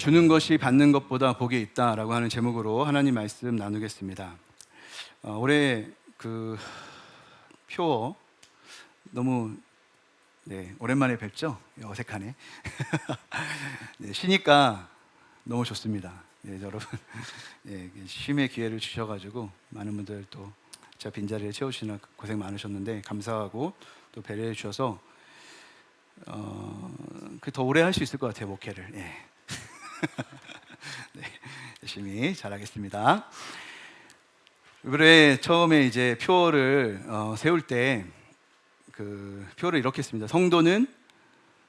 주는 것이 받는 것보다 복이 있다라고 하는 제목으로 하나님 말씀 나누겠습니다. 올해 그 표 너무 오랜만에 뵙죠? 어색하네. 쉬니까 너무 좋습니다. 여러분 쉼의 기회를 주셔가지고 많은 분들 또 제 빈자리를 채우시느라 고생 많으셨는데 감사하고 또 배려해 주셔서 더 오래 할 수 있을 것 같아요, 목회를. 열심히 잘하겠습니다. 이번에 처음에 이제 표를 세울 때 그 표를 이렇게 했습니다. 성도는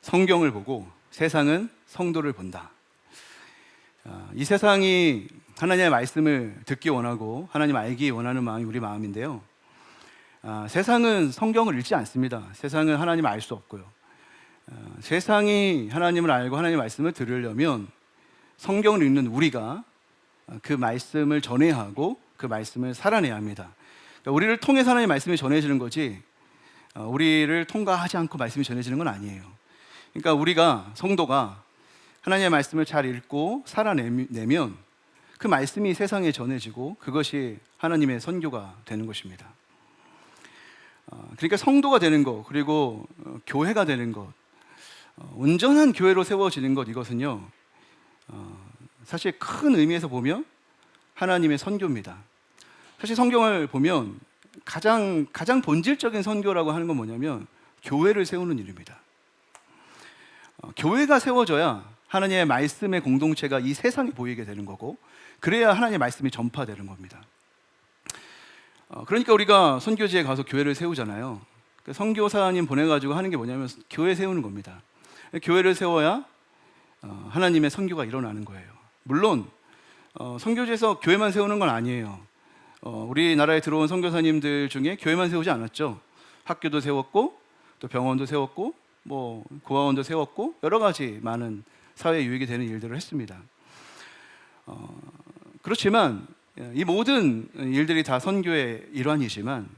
성경을 보고 세상은 성도를 본다. 이 세상이 하나님의 말씀을 듣기 원하고 하나님 알기 원하는 마음이 우리 마음인데요. 세상은 성경을 읽지 않습니다. 세상은 하나님을 알 수 없고요. 세상이 하나님을 알고 하나님의 말씀을 들으려면 성경을 읽는 우리가 그 말씀을 전해야 하고 그 말씀을 살아내야 합니다. 그러니까 우리를 통해서 하나님의 말씀이 전해지는 거지 우리를 통과하지 않고 말씀이 전해지는 건 아니에요. 그러니까 우리가 성도가 하나님의 말씀을 잘 읽고 살아내면 그 말씀이 세상에 전해지고 그것이 하나님의 선교가 되는 것입니다. 그러니까 성도가 되는 것, 그리고 교회가 되는 것, 온전한 교회로 세워지는 것, 이것은요 사실 큰 의미에서 보면 하나님의 선교입니다. 사실 성경을 보면 가장 본질적인 선교라고 하는 건 뭐냐면 교회를 세우는 일입니다. 교회가 세워져야 하나님의 말씀의 공동체가 이 세상에 보이게 되는 거고, 그래야 하나님의 말씀이 전파되는 겁니다. 그러니까 우리가 선교지에 가서 교회를 세우잖아요. 선교사님 보내가지고 하는 게 뭐냐면 교회 세우는 겁니다. 교회를 세워야 하나님의 선교가 일어나는 거예요. 물론 선교지에서 교회만 세우는 건 아니에요. 우리나라에 들어온 선교사님들 중에 교회만 세우지 않았죠. 학교도 세웠고 또 병원도 세웠고 뭐 고아원도 세웠고 여러 가지 많은 사회 유익이 되는 일들을 했습니다. 그렇지만 이 모든 일들이 다 선교의 일환이지만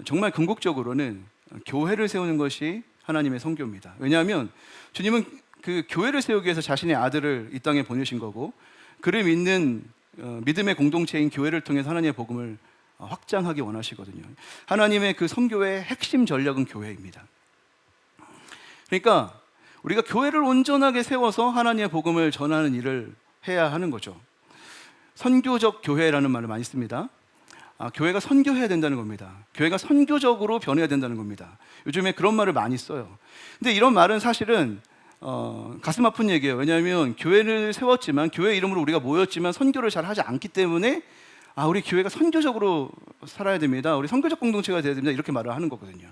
정말 궁극적으로는 교회를 세우는 것이 하나님의 선교입니다. 왜냐하면 주님은 그 교회를 세우기 위해서 자신의 아들을 이 땅에 보내신 거고, 그를 믿는 믿음의 공동체인 교회를 통해서 하나님의 복음을 확장하기 원하시거든요. 하나님의 그 선교의 핵심 전략은 교회입니다. 그러니까 우리가 교회를 온전하게 세워서 하나님의 복음을 전하는 일을 해야 하는 거죠. 선교적 교회라는 말을 많이 씁니다. 교회가 선교해야 된다는 겁니다. 교회가 선교적으로 변해야 된다는 겁니다. 요즘에 그런 말을 많이 써요. 근데 이런 말은 사실은 가슴 아픈 얘기예요. 왜냐하면 교회를 세웠지만, 교회 이름으로 우리가 모였지만 선교를 잘 하지 않기 때문에 우리 교회가 선교적으로 살아야 됩니다, 우리 선교적 공동체가 돼야 됩니다, 이렇게 말을 하는 거거든요.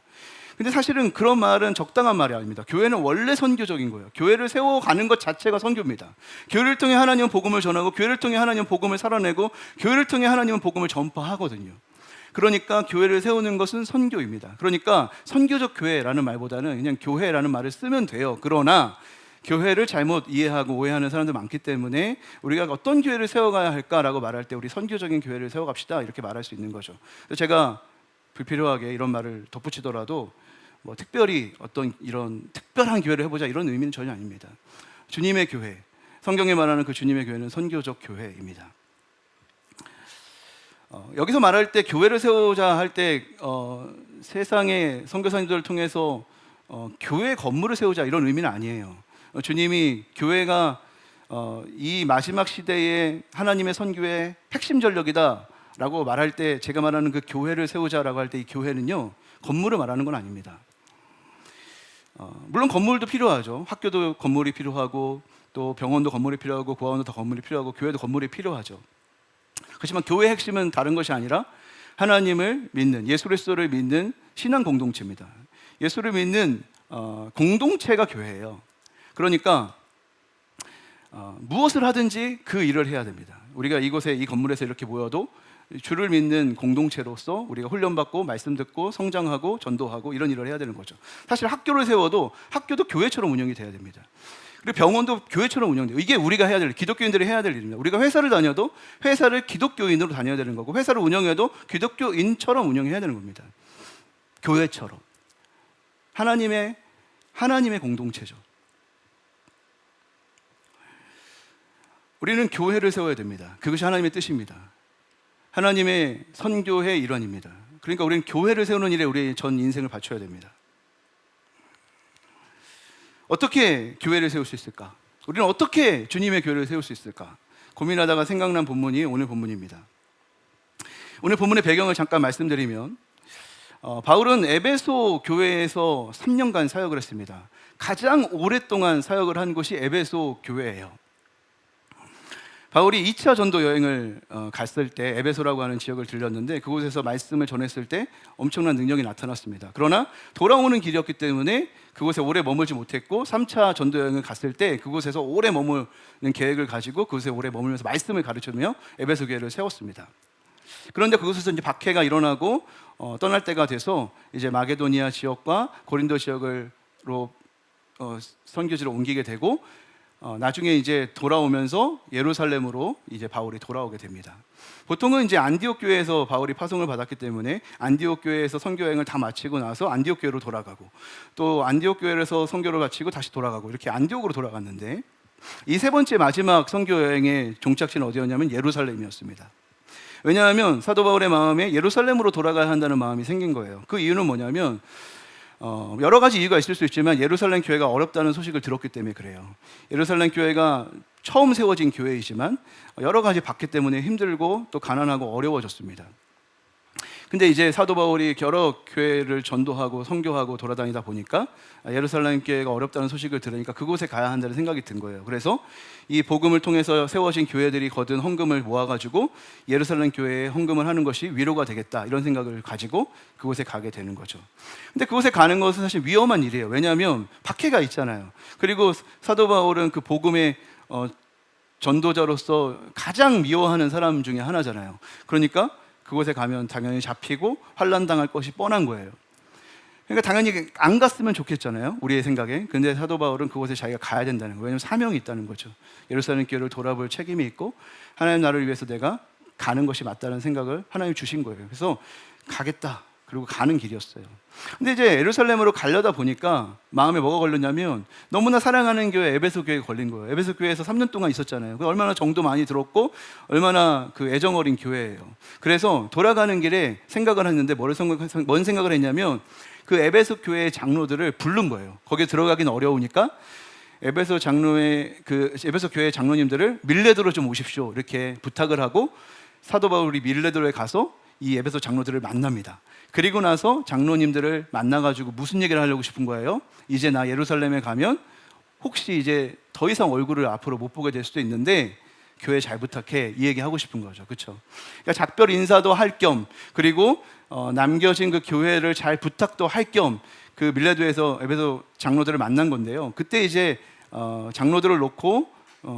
근데 사실은 그런 말은 적당한 말이 아닙니다. 교회는 원래 선교적인 거예요. 교회를 세워가는 것 자체가 선교입니다. 교회를 통해 하나님은 복음을 전하고, 교회를 통해 하나님은 복음을 살아내고, 교회를 통해 하나님은 복음을 전파하거든요. 그러니까 교회를 세우는 것은 선교입니다. 그러니까 선교적 교회라는 말보다는 그냥 교회라는 말을 쓰면 돼요. 그러나 교회를 잘못 이해하고 오해하는 사람들 많기 때문에 우리가 어떤 교회를 세워가야 할까라고 말할 때 우리 선교적인 교회를 세워갑시다, 이렇게 말할 수 있는 거죠. 제가 불필요하게 이런 말을 덧붙이더라도 뭐 특별히 어떤 이런 특별한 교회를 해보자 이런 의미는 전혀 아닙니다. 주님의 교회, 성경에 말하는 그 주님의 교회는 선교적 교회입니다. 여기서 말할 때 교회를 세우자 할 때 세상의 선교사님들을 통해서 교회 건물을 세우자 이런 의미는 아니에요. 주님이 교회가 이 마지막 시대에 하나님의 선교의 핵심 전력이다 라고 말할 때, 제가 말하는 그 교회를 세우자라고 할 때 이 교회는요 건물을 말하는 건 아닙니다. 물론 건물도 필요하죠. 학교도 건물이 필요하고, 또 병원도 건물이 필요하고, 고아원도 다 건물이 필요하고, 교회도 건물이 필요하죠. 그렇지만 교회의 핵심은 다른 것이 아니라 하나님을 믿는, 예수 그리스도를 믿는 신앙 공동체입니다. 예수를 믿는 공동체가 교회예요. 그러니까 무엇을 하든지 그 일을 해야 됩니다. 우리가 이곳에, 이 건물에서 이렇게 모여도 주를 믿는 공동체로서 우리가 훈련받고 말씀 듣고 성장하고 전도하고 이런 일을 해야 되는 거죠. 사실 학교를 세워도 학교도 교회처럼 운영이 돼야 됩니다. 그리고 병원도 교회처럼 운영돼요. 이게 우리가 해야 될, 기독교인들이 해야 될 일입니다. 우리가 회사를 다녀도 회사를 기독교인으로 다녀야 되는 거고, 회사를 운영해도 기독교인처럼 운영해야 되는 겁니다. 교회처럼. 하나님의 공동체죠. 우리는 교회를 세워야 됩니다. 그것이 하나님의 뜻입니다. 하나님의 선교의 일환입니다. 그러니까 우리는 교회를 세우는 일에 우리의 전 인생을 바쳐야 됩니다. 어떻게 교회를 세울 수 있을까? 우리는 어떻게 주님의 교회를 세울 수 있을까? 고민하다가 생각난 본문이 오늘 본문입니다. 오늘 본문의 배경을 잠깐 말씀드리면 바울은 에베소 교회에서 3년간 사역을 했습니다. 가장 오랫동안 사역을 한 곳이 에베소 교회예요. 바울이 2차 전도 여행을 갔을 때 에베소라고 하는 지역을 들렸는데 그곳에서 말씀을 전했을 때 엄청난 능력이 나타났습니다. 그러나 돌아오는 길이었기 때문에 그곳에 오래 머물지 못했고 3차 전도 여행을 갔을 때 그곳에서 오래 머무는 계획을 가지고 그곳에 오래 머물면서 말씀을 가르치며 에베소 교회를 세웠습니다. 그런데 그곳에서 이제 박해가 일어나고 떠날 때가 돼서 이제 마게도니아 지역과 고린도 지역으로 선교지로 옮기게 되고 나중에 이제 돌아오면서 예루살렘으로 이제 바울이 돌아오게 됩니다. 보통은 이제 안디옥 교회에서 바울이 파송을 받았기 때문에 안디옥 교회에서 선교 여행을 다 마치고 나서 안디옥 교회로 돌아가고 또 안디옥 교회에서 선교를 마치고 다시 돌아가고 이렇게 안디옥으로 돌아갔는데 이 세 번째 마지막 선교 여행의 종착지는 어디였냐면 예루살렘이었습니다. 왜냐하면 사도 바울의 마음에 예루살렘으로 돌아가야 한다는 마음이 생긴 거예요. 그 이유는 뭐냐면 여러 가지 이유가 있을 수 있지만 예루살렘 교회가 어렵다는 소식을 들었기 때문에 그래요. 예루살렘 교회가 처음 세워진 교회이지만 여러 가지 박해 때문에 힘들고 또 가난하고 어려워졌습니다. 근데 이제 사도 바울이 여러 교회를 전도하고 선교하고 돌아다니다 보니까 예루살렘 교회가 어렵다는 소식을 들으니까 그곳에 가야 한다는 생각이 든 거예요. 그래서 이 복음을 통해서 세워진 교회들이 거둔 헌금을 모아가지고 예루살렘 교회에 헌금을 하는 것이 위로가 되겠다 이런 생각을 가지고 그곳에 가게 되는 거죠. 근데 그곳에 가는 것은 사실 위험한 일이에요. 왜냐하면 박해가 있잖아요. 그리고 사도 바울은 그 복음의 전도자로서 가장 미워하는 사람 중에 하나잖아요. 그러니까 그곳에 가면 당연히 잡히고 환난당할 것이 뻔한 거예요. 그러니까 당연히 안 갔으면 좋겠잖아요, 우리의 생각에. 근데 사도 바울은 그곳에 자기가 가야 된다는 거예요. 왜냐하면 사명이 있다는 거죠. 예루살렘 교회를 돌아볼 책임이 있고 하나님 나라를 위해서 내가 가는 것이 맞다는 생각을 하나님 주신 거예요. 그래서 가겠다. 그리고 가는 길이었어요. 근데 이제 예루살렘으로 가려다 보니까 마음에 뭐가 걸렸냐면 너무나 사랑하는 교회 에베소 교회가 걸린 거예요. 에베소 교회에서 3년 동안 있었잖아요. 얼마나 정도 많이 들었고 얼마나 그 애정 어린 교회예요. 그래서 돌아가는 길에 생각을 했는데 뭔 생각을 했냐면 그 에베소 교회의 장로들을 부른 거예요. 거기에 들어가긴 어려우니까 에베소 교회 장로님들을 밀레도로 좀 오십시오 이렇게 부탁을 하고 사도 바울이 밀레도에 가서 이 에베소 장로들을 만납니다. 그리고 나서 장로님들을 만나가지고 무슨 얘기를 하려고 싶은 거예요? 이제 나 예루살렘에 가면 혹시 이제 더 이상 얼굴을 앞으로 못 보게 될 수도 있는데 교회 잘 부탁해 이 얘기 하고 싶은 거죠. 그렇죠? 그러니까 작별 인사도 할 겸 그리고 남겨진 그 교회를 잘 부탁도 할 겸 그 밀레도에서 에베소 장로들을 만난 건데요. 그때 이제 장로들을 놓고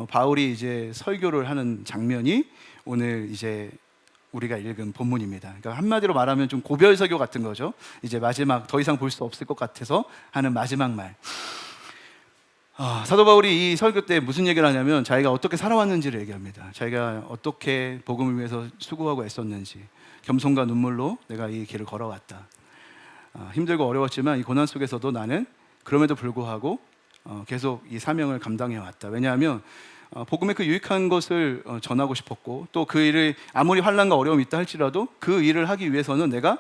바울이 이제 설교를 하는 장면이 오늘 이제 우리가 읽은 본문입니다. 그러니까 한마디로 말하면 좀 고별 설교 같은 거죠. 이제 마지막 더 이상 볼 수 없을 것 같아서 하는 마지막 말. 사도 바울이 이 설교 때 무슨 얘기를 하냐면 자기가 어떻게 살아왔는지를 얘기합니다. 자기가 어떻게 복음을 위해서 수고하고 애썼는지 겸손과 눈물로 내가 이 길을 걸어왔다. 힘들고 어려웠지만 이 고난 속에서도 나는 그럼에도 불구하고 계속 이 사명을 감당해 왔다. 왜냐하면 복음의 그 유익한 것을 전하고 싶었고 또 그 일을 아무리 환난과 어려움이 있다 할지라도 그 일을 하기 위해서는 내가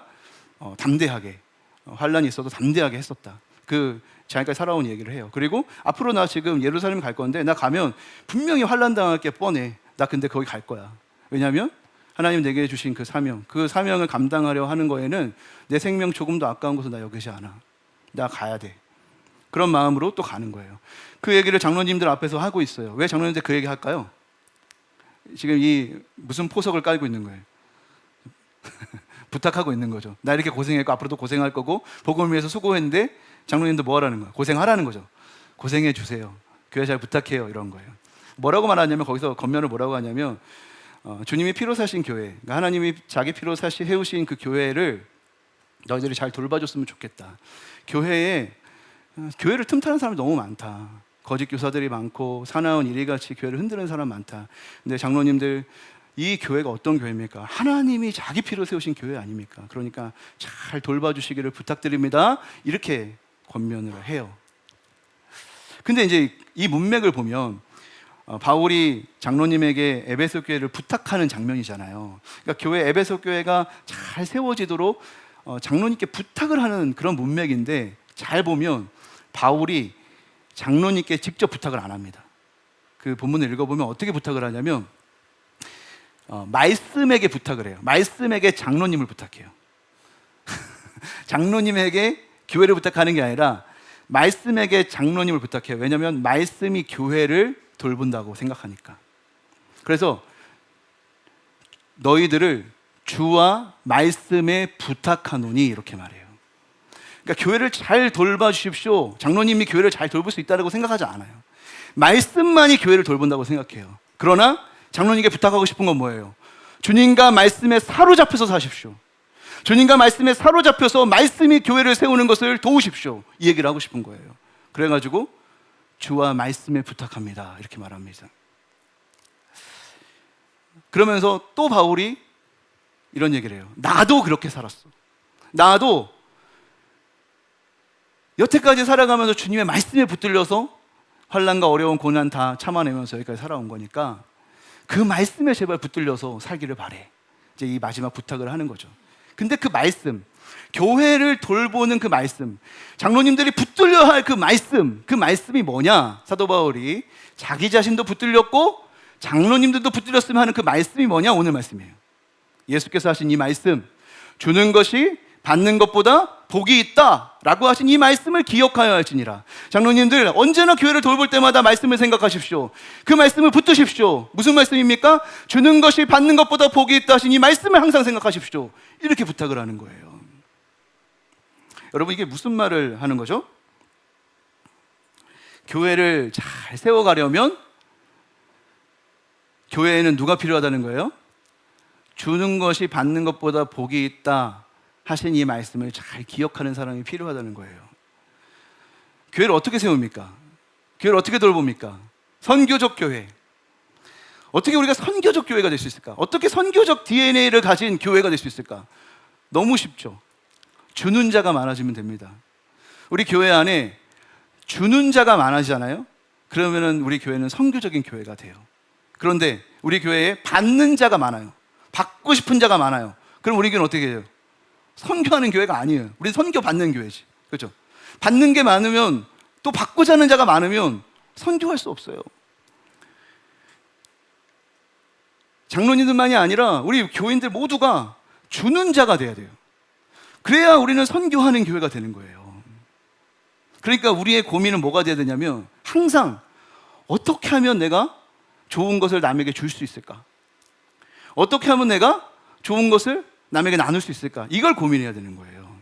담대하게 환난이 있어도 담대하게 했었다. 그 지금까지 살아온 얘기를 해요. 그리고 앞으로 나 지금 예루살렘 갈 건데 나 가면 분명히 환난 당할 게 뻔해. 나 근데 거기 갈 거야. 왜냐하면 하나님 내게 주신 그 사명을 감당하려 하는 거에는 내 생명 조금도 아까운 것은 나 여기지 않아. 나 가야 돼. 그런 마음으로 또 가는 거예요. 그 얘기를 장로님들 앞에서 하고 있어요. 왜 장로님들 그 얘기 할까요? 지금 이 무슨 포석을 깔고 있는 거예요? 부탁하고 있는 거죠. 나 이렇게 고생했고 앞으로도 고생할 거고 복음을 위해서 수고했는데 장로님들 뭐 하라는 거예요? 고생하라는 거죠. 고생해 주세요. 교회 잘 부탁해요. 이런 거예요. 뭐라고 말하냐면 거기서 겉면을 뭐라고 하냐면 주님이 피로 사신 교회, 그러니까 하나님이 자기 피로 세우신 그 교회를 너희들이 잘 돌봐줬으면 좋겠다. 교회를 틈타는 사람이 너무 많다. 거짓 교사들이 많고 사나운 이리같이 교회를 흔드는 사람 많다. 근데 장로님들 이 교회가 어떤 교회입니까? 하나님이 자기 피로 세우신 교회 아닙니까? 그러니까 잘 돌봐주시기를 부탁드립니다. 이렇게 권면을 해요. 근데 이제 이 문맥을 보면 바울이 장로님에게 에베소 교회를 부탁하는 장면이잖아요. 그러니까 교회 에베소 교회가 잘 세워지도록 장로님께 부탁을 하는 그런 문맥인데, 잘 보면 바울이 장로님께 직접 부탁을 안 합니다. 그 본문을 읽어보면 어떻게 부탁을 하냐면 말씀에게 부탁을 해요. 말씀에게 장로님을 부탁해요. 장로님에게 교회를 부탁하는 게 아니라 말씀에게 장로님을 부탁해요. 왜냐하면 말씀이 교회를 돌본다고 생각하니까. 그래서 너희들을 주와 말씀에 부탁하노니 이렇게 말해요. 그러니까 교회를 잘 돌봐주십시오. 장로님이 교회를 잘 돌볼 수 있다고 생각하지 않아요. 말씀만이 교회를 돌본다고 생각해요. 그러나 장로님께 부탁하고 싶은 건 뭐예요? 주님과 말씀에 사로잡혀서 사십시오. 주님과 말씀에 사로잡혀서 말씀이 교회를 세우는 것을 도우십시오. 이 얘기를 하고 싶은 거예요. 그래가지고 주와 말씀에 부탁합니다. 이렇게 말합니다. 그러면서 또 바울이 이런 얘기를 해요. 나도 그렇게 살았어. 나도 여태까지 살아가면서 주님의 말씀에 붙들려서 환난과 어려운 고난 다 참아내면서 여기까지 살아온 거니까 그 말씀에 제발 붙들려서 살기를 바래. 이제 이 마지막 부탁을 하는 거죠. 근데 그 말씀, 교회를 돌보는 그 말씀, 장로님들이 붙들려야 할 그 말씀이 뭐냐? 사도 바울이 자기 자신도 붙들렸고 장로님들도 붙들렸으면 하는 그 말씀이 뭐냐? 오늘 말씀이에요. 예수께서 하신 이 말씀, 주는 것이 받는 것보다 복이 있다 라고 하신 이 말씀을 기억하여야 할지니라. 장로님들 언제나 교회를 돌볼 때마다 말씀을 생각하십시오. 그 말씀을 붙드십시오. 무슨 말씀입니까? 주는 것이 받는 것보다 복이 있다 하신 이 말씀을 항상 생각하십시오. 이렇게 부탁을 하는 거예요. 여러분, 이게 무슨 말을 하는 거죠? 교회를 잘 세워가려면 교회에는 누가 필요하다는 거예요? 주는 것이 받는 것보다 복이 있다 하신 이 말씀을 잘 기억하는 사람이 필요하다는 거예요. 교회를 어떻게 세웁니까? 교회를 어떻게 돌봅니까? 선교적 교회. 어떻게 우리가 선교적 교회가 될 수 있을까? 어떻게 선교적 DNA를 가진 교회가 될 수 있을까? 너무 쉽죠. 주는 자가 많아지면 됩니다. 우리 교회 안에 주는 자가 많아지잖아요. 그러면 우리 교회는 선교적인 교회가 돼요. 그런데 우리 교회에 받는 자가 많아요. 받고 싶은 자가 많아요. 그럼 우리 교회는 어떻게 해요? 선교하는 교회가 아니에요. 우리는 선교 받는 교회지. 그렇죠? 받는 게 많으면, 또 받고자 하는 자가 많으면 선교할 수 없어요. 장로님들만이 아니라 우리 교인들 모두가 주는 자가 돼야 돼요. 그래야 우리는 선교하는 교회가 되는 거예요. 그러니까 우리의 고민은 뭐가 돼야 되냐면, 항상 어떻게 하면 내가 좋은 것을 남에게 줄 수 있을까? 어떻게 하면 내가 좋은 것을 남에게 나눌 수 있을까? 이걸 고민해야 되는 거예요.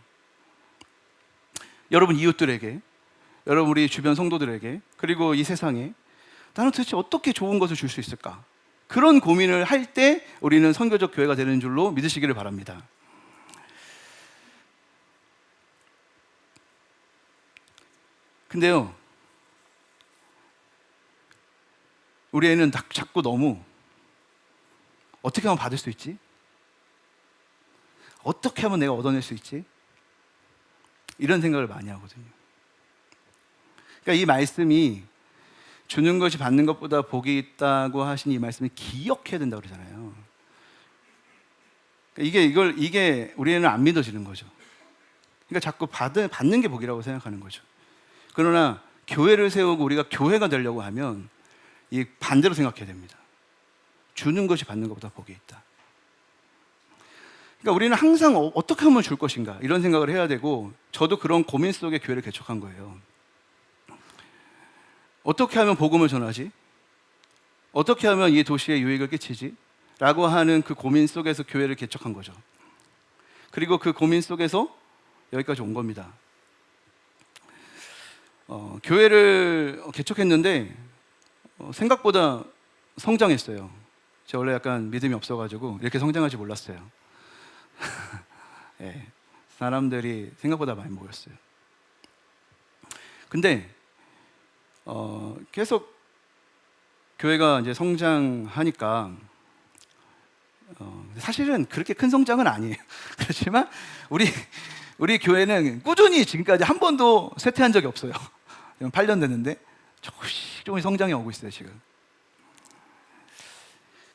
여러분 이웃들에게, 여러분 우리 주변 성도들에게, 그리고 이 세상에 나는 도대체 어떻게 좋은 것을 줄 수 있을까? 그런 고민을 할 때 우리는 선교적 교회가 되는 줄로 믿으시기를 바랍니다. 근데요, 우리 애는 자꾸 너무 어떻게 하면 받을 수 있지? 어떻게 하면 내가 얻어낼 수 있지? 이런 생각을 많이 하거든요. 그러니까 이 말씀이 주는 것이 받는 것보다 복이 있다고 하신 이 말씀을 기억해야 된다고 그러잖아요. 그러니까 이게 우리는 안 믿어지는 거죠. 그러니까 자꾸 받는 게 복이라고 생각하는 거죠. 그러나 교회를 세우고 우리가 교회가 되려고 하면 이 반대로 생각해야 됩니다. 주는 것이 받는 것보다 복이 있다. 그러니까 우리는 항상 어떻게 하면 줄 것인가 이런 생각을 해야 되고, 저도 그런 고민 속에 교회를 개척한 거예요. 어떻게 하면 복음을 전하지? 어떻게 하면 이 도시에 유익을 끼치지? 라고 하는 그 고민 속에서 교회를 개척한 거죠. 그리고 그 고민 속에서 여기까지 온 겁니다. 교회를 개척했는데 생각보다 성장했어요. 제가 원래 약간 믿음이 없어가지고 이렇게 성장할 줄 몰랐어요. 네, 사람들이 생각보다 많이 모였어요. 근데 계속 교회가 이제 성장하니까 사실은 그렇게 큰 성장은 아니에요. 그렇지만 우리 교회는 꾸준히 지금까지 한 번도 쇠퇴한 적이 없어요. 8년 됐는데 조금씩 성장이 오고 있어요 지금.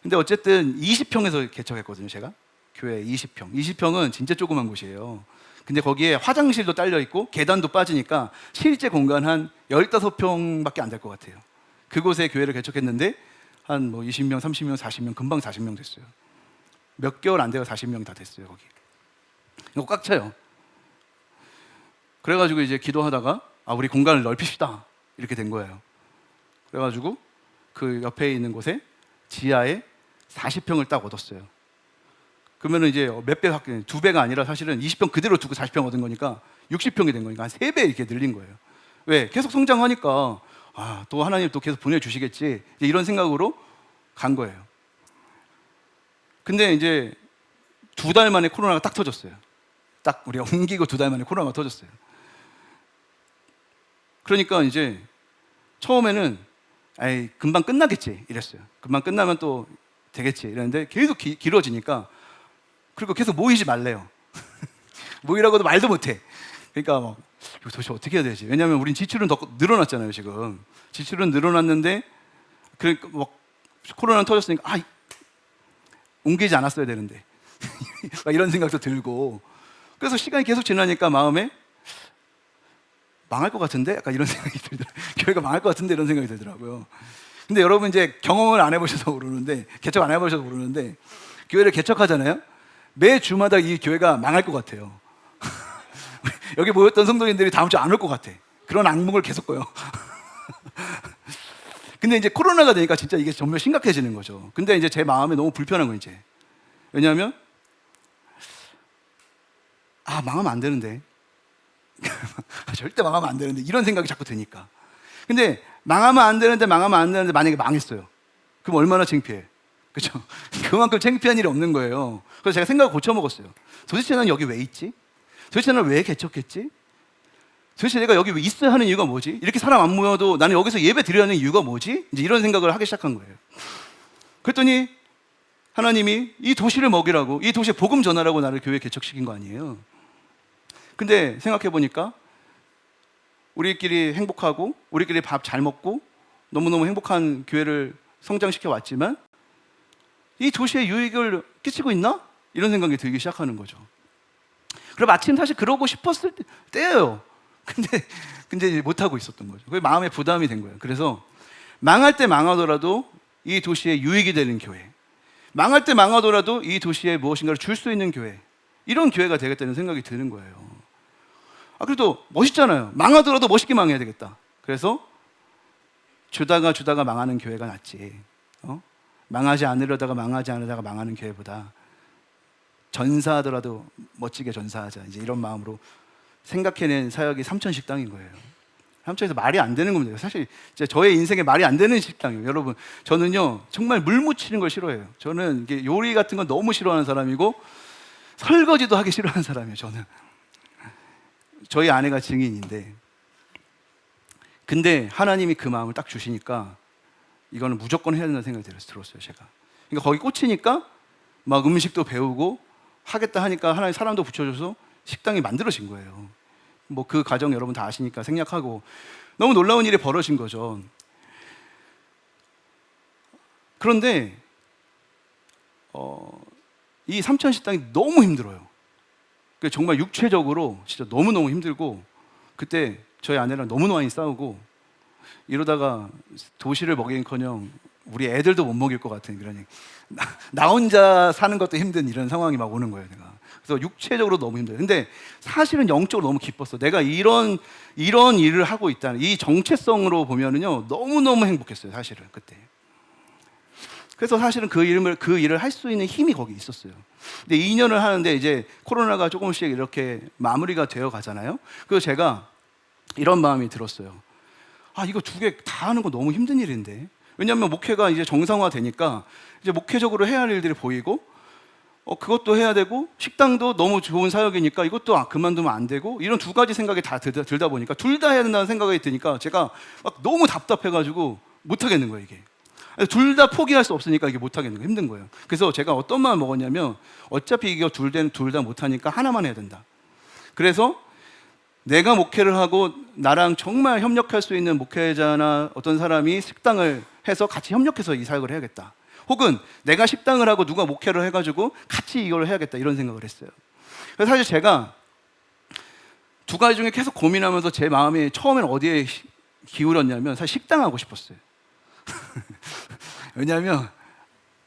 근데 어쨌든 20평에서 개척했거든요, 제가. 교회 20평. 20평은 진짜 조그만 곳이에요. 근데 거기에 화장실도 딸려 있고 계단도 빠지니까 실제 공간 한 15평밖에 안 될 것 같아요. 그곳에 교회를 개척했는데 한 뭐 20명, 30명, 40명, 금방 40명 됐어요. 몇 개월 안 돼요. 40명 다 됐어요, 거기. 이거 꽉 차요. 그래가지고 이제 기도하다가 우리 공간을 넓힙시다 이렇게 된 거예요. 그래가지고 그 옆에 있는 곳에 지하에 40평을 딱 얻었어요. 그러면은 이제 몇 배 바뀌는, 2배가 아니라 사실은 20평 그대로 두고 40평 얻은 거니까 60평이 된 거니까 한 3배 이렇게 늘린 거예요. 왜? 계속 성장하니까 또 하나님 또 계속 보내주시겠지 이런 생각으로 간 거예요. 근데 이제 2달 만에 코로나가 딱 터졌어요. 딱 우리가 옮기고 2달 만에 코로나가 터졌어요. 그러니까 이제 처음에는 금방 끝나겠지 이랬어요. 금방 끝나면 또 되겠지 이랬는데 계속 길어지니까, 그리고 계속 모이지 말래요. 모이라고도 말도 못해. 그러니까 막 이거 도대체 어떻게 해야 되지? 왜냐하면 우린 지출은 더 늘어났잖아요. 지금 지출은 늘어났는데, 그러니까 막 코로나 터졌으니까 옮기지 않았어야 되는데 막 이런 생각도 들고, 그래서 시간이 계속 지나니까 마음에 망할 것 같은데? 약간 이런 생각이 들더라고요. 교회가 망할 것 같은데 이런 생각이 들더라고요. 근데 여러분 이제 경험을 안 해보셔서 모르는데, 개척 안 해보셔서 모르는데, 교회를 개척하잖아요. 매 주마다 이 교회가 망할 것 같아요. 여기 모였던 성도님들이 다음 주 안 올 것 같아. 그런 악몽을 계속 꿔요. 근데 이제 코로나가 되니까 진짜 이게 정말 심각해지는 거죠. 근데 이제 제 마음에 너무 불편한 거 이제. 왜냐하면 망하면 안 되는데. 절대 망하면 안 되는데 이런 생각이 자꾸 드니까. 근데 망하면 안 되는데 만약에 망했어요. 그럼 얼마나 창피해. 그렇죠? 그만큼 창피한 일이 없는 거예요. 그래서 제가 생각을 고쳐먹었어요. 도대체 난 여기 왜 있지? 도대체 나는 왜 개척했지? 도대체 내가 여기 왜 있어야 하는 이유가 뭐지? 이렇게 사람 안 모여도 나는 여기서 예배 드려야 하는 이유가 뭐지? 이제 이런 생각을 하기 시작한 거예요. 그랬더니 하나님이 이 도시를 먹이라고, 이 도시에 복음 전하라고 나를 교회 개척시킨 거 아니에요. 근데 생각해 보니까 우리끼리 행복하고 우리끼리 밥 잘 먹고 너무너무 행복한 교회를 성장시켜 왔지만 이 도시에 유익을 끼치고 있나? 이런 생각이 들기 시작하는 거죠. 그리고 마침 사실 그러고 싶었을 때예요. 근데 이제 못하고 있었던 거죠. 그게 마음에 부담이 된 거예요. 그래서 망할 때 망하더라도 이 도시에 유익이 되는 교회, 망할 때 망하더라도 이 도시에 무엇인가를 줄 수 있는 교회, 이런 교회가 되겠다는 생각이 드는 거예요. 그래도 멋있잖아요. 망하더라도 멋있게 망해야 되겠다. 그래서 주다가 망하는 교회가 낫지. 망하지 않으려다가 망하는 교회보다 전사하더라도 멋지게 전사하자. 이제 이런 마음으로 생각해낸 사역이 삼천식당인 거예요. 삼천에서 말이 안 되는 겁니다. 사실 저의 인생에 말이 안 되는 식당이에요. 여러분, 저는요 정말 물 묻히는 걸 싫어해요. 저는 이게 요리 같은 건 너무 싫어하는 사람이고 설거지도 하기 싫어하는 사람이에요. 저는. 저희 아내가 증인인데, 근데 하나님이 그 마음을 딱 주시니까 이거는 무조건 해야 된다는 생각이 들었어요. 제가. 그러니까 거기 꽂히니까 막 음식도 배우고 하겠다 하니까 하나님 사람도 붙여줘서 식당이 만들어진 거예요. 뭐 그 과정 여러분 다 아시니까 생략하고, 너무 놀라운 일이 벌어진 거죠. 그런데 이 삼천식당이 너무 힘들어요. 정말 육체적으로 진짜 너무너무 힘들고, 그때 저희 아내랑 너무 많이 싸우고, 이러다가 도시를 먹이긴커녕 우리 애들도 못 먹일 것 같은 그런, 나 혼자 사는 것도 힘든 이런 상황이 막 오는 거예요. 내가. 그래서 육체적으로 너무 힘들어요. 근데 사실은 영적으로 너무 기뻤어. 내가 이런 일을 하고 있다는 이 정체성으로 보면은요 너무너무 행복했어요. 사실은 그때. 그래서 사실은 그 일을 할 수 있는 힘이 거기 있었어요. 근데 2년을 하는데 이제 코로나가 조금씩 이렇게 마무리가 되어 가잖아요. 그래서 제가 이런 마음이 들었어요. 이거 2개 다 하는 거 너무 힘든 일인데. 왜냐하면 목회가 이제 정상화 되니까 이제 목회적으로 해야 할 일들이 보이고, 그것도 해야 되고, 식당도 너무 좋은 사역이니까 이것도 그만두면 안 되고, 이런 2가지 생각이 다 들다 보니까 둘 다 해야 된다는 생각이 드니까 제가 막 너무 답답해가지고 못 하겠는 거예요, 이게. 둘 다 포기할 수 없으니까 이게 못 하겠는 거예요. 힘든 거예요. 그래서 제가 어떤 마음을 먹었냐면, 어차피 이거 둘 다 못 하니까 하나만 해야 된다. 그래서 내가 목회를 하고 나랑 정말 협력할 수 있는 목회자나 어떤 사람이 식당을 해서 같이 협력해서 이 사역을 해야겠다. 혹은 내가 식당을 하고 누가 목회를 해가지고 같이 이걸 해야겠다 이런 생각을 했어요. 그래서 사실 제가 두 가지 중에 계속 고민하면서 제 마음이 처음엔 어디에 기울었냐면 사실 식당하고 싶었어요. 왜냐하면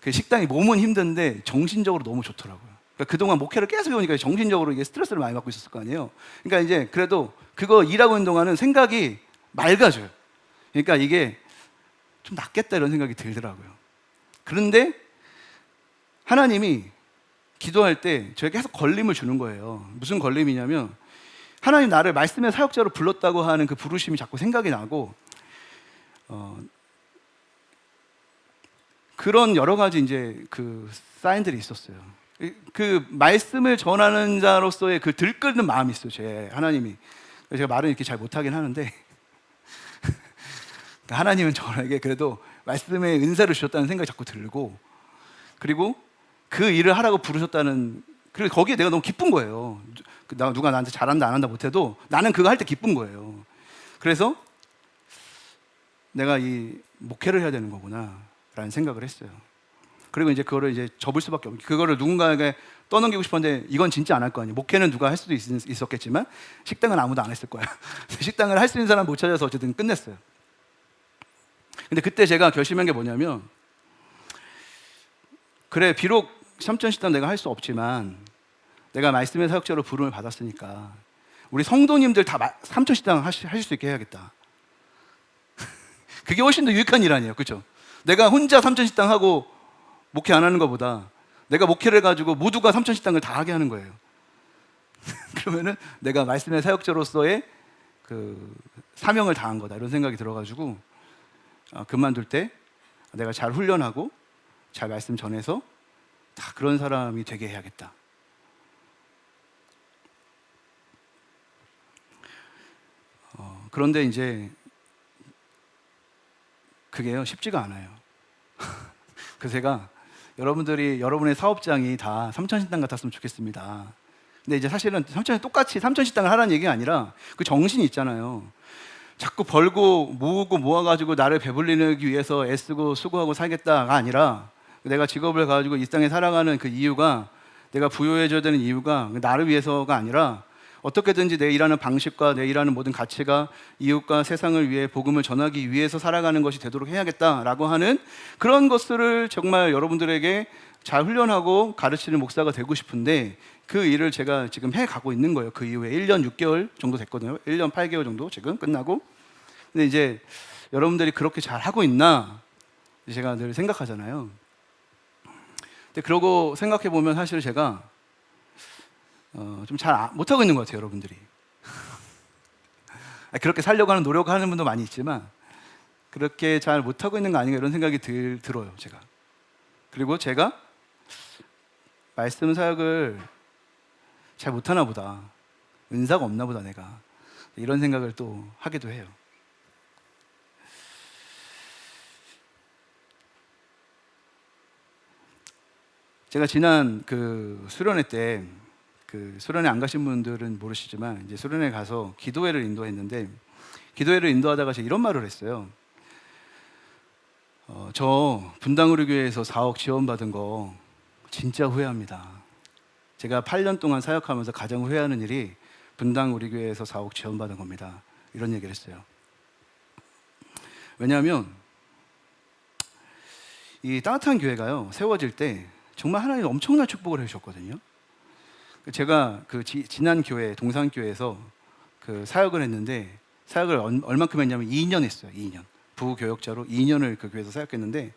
그 식당이 몸은 힘든데 정신적으로 너무 좋더라고요. 그러니까 그동안 목회를 계속 해오니까 정신적으로 이게 스트레스를 많이 받고 있었을 거 아니에요. 그러니까 이제 그래도 그거 일하고 있는 동안은 생각이 맑아져요. 그러니까 이게 좀 낫겠다 이런 생각이 들더라고요. 그런데 하나님이 기도할 때 저에게 계속 걸림을 주는 거예요. 무슨 걸림이냐면 하나님 나를 말씀의 사역자로 불렀다고 하는 그 부르심이 자꾸 생각이 나고 그런 여러 가지 이제 그 사인들이 있었어요. 그 말씀을 전하는 자로서의 그 들끓는 마음이 있어요. 제 하나님이. 제가 말은 이렇게 잘 못하긴 하는데 하나님은 저에게 그래도 말씀의 은사를 주셨다는 생각이 자꾸 들고, 그리고 그 일을 하라고 부르셨다는, 그리고 거기에 내가 너무 기쁜 거예요. 누가 나한테 잘한다 안 한다 못해도 나는 그거 할 때 기쁜 거예요. 그래서 내가 이 목회를 해야 되는 거구나 라는 생각을 했어요. 그리고 이제 그거를 이제 접을 수밖에 없고, 그거를 누군가에게 떠넘기고 싶었는데 이건 진짜 안 할 거 아니에요. 목회는 누가 할 수도 있었겠지만 식당은 아무도 안 했을 거야. 식당을 할 수 있는 사람 못 찾아서 어쨌든 끝냈어요. 근데 그때 제가 결심한 게 뭐냐면, 그래 비록 삼천식당 내가 할 수 없지만 내가 말씀의 사역자로 부름을 받았으니까 우리 성도님들 다 삼천식당 하실 수 있게 해야겠다. 그게 훨씬 더 유익한 일 아니에요, 그렇죠? 내가 혼자 삼천식당 하고 목회 안 하는 것보다 내가 목회를 해가지고 모두가 삼천식당을 다 하게 하는 거예요. 그러면은 내가 말씀의 사역자로서의 그 사명을 다한 거다 이런 생각이 들어가지고 그만둘 때 내가 잘 훈련하고 잘 말씀 전해서 다 그런 사람이 되게 해야겠다. 그런데 이제 그게요 쉽지가 않아요. 그래서 제가 여러분의 사업장이 다 삼천식당 같았으면 좋겠습니다. 근데 이제 사실은 똑같이 삼천식당을 하라는 얘기가 아니라 그 정신이 있잖아요. 자꾸 벌고 모으고 모아가지고 나를 배불리기 위해서 애쓰고 수고하고 살겠다가 아니라, 내가 직업을 가지고 이 땅에 살아가는 그 이유가, 내가 부유해져야 되는 이유가 나를 위해서가 아니라 어떻게든지 내 일하는 방식과 내 일하는 모든 가치가 이웃과 세상을 위해 복음을 전하기 위해서 살아가는 것이 되도록 해야겠다라고 하는 그런 것들을 정말 여러분들에게 잘 훈련하고 가르치는 목사가 되고 싶은데, 그 일을 제가 지금 해가고 있는 거예요. 그 이후에 1년 6개월 정도 됐거든요. 1년 8개월 정도 지금 끝나고. 근데 이제 여러분들이 그렇게 잘 하고 있나 제가 늘 생각하잖아요. 근데 그러고 생각해 보면 사실 제가 좀 잘 못하고 있는 것 같아요, 여러분들이. 그렇게 살려고 하는 노력하는 분도 많이 있지만 그렇게 잘 못하고 있는 거 아닌가 이런 생각이 들어요, 제가. 그리고 제가 말씀 사역을 잘 못하나 보다, 은사가 없나 보다 내가, 이런 생각을 또 하기도 해요. 제가 지난 그 수련회 때, 그 수련회 안 가신 분들은 모르시지만 이제 수련회 가서 기도회를 인도했는데, 기도회를 인도하다가 제가 이런 말을 했어요. 저 분당우리교회에서 4억 지원받은 거 진짜 후회합니다. 제가 8년 동안 사역하면서 가장 후회하는 일이 분당우리교회에서 4억 지원받은 겁니다. 이런 얘기를 했어요. 왜냐하면 이 따뜻한 교회가요 세워질 때 정말 하나님 엄청난 축복을 해주셨거든요. 제가 그 지난 교회 동산교회에서 그 사역을 했는데, 사역을 얼만큼 했냐면 2년 했어요. 2년 부교역자로 2년을 그 교회에서 사역했는데,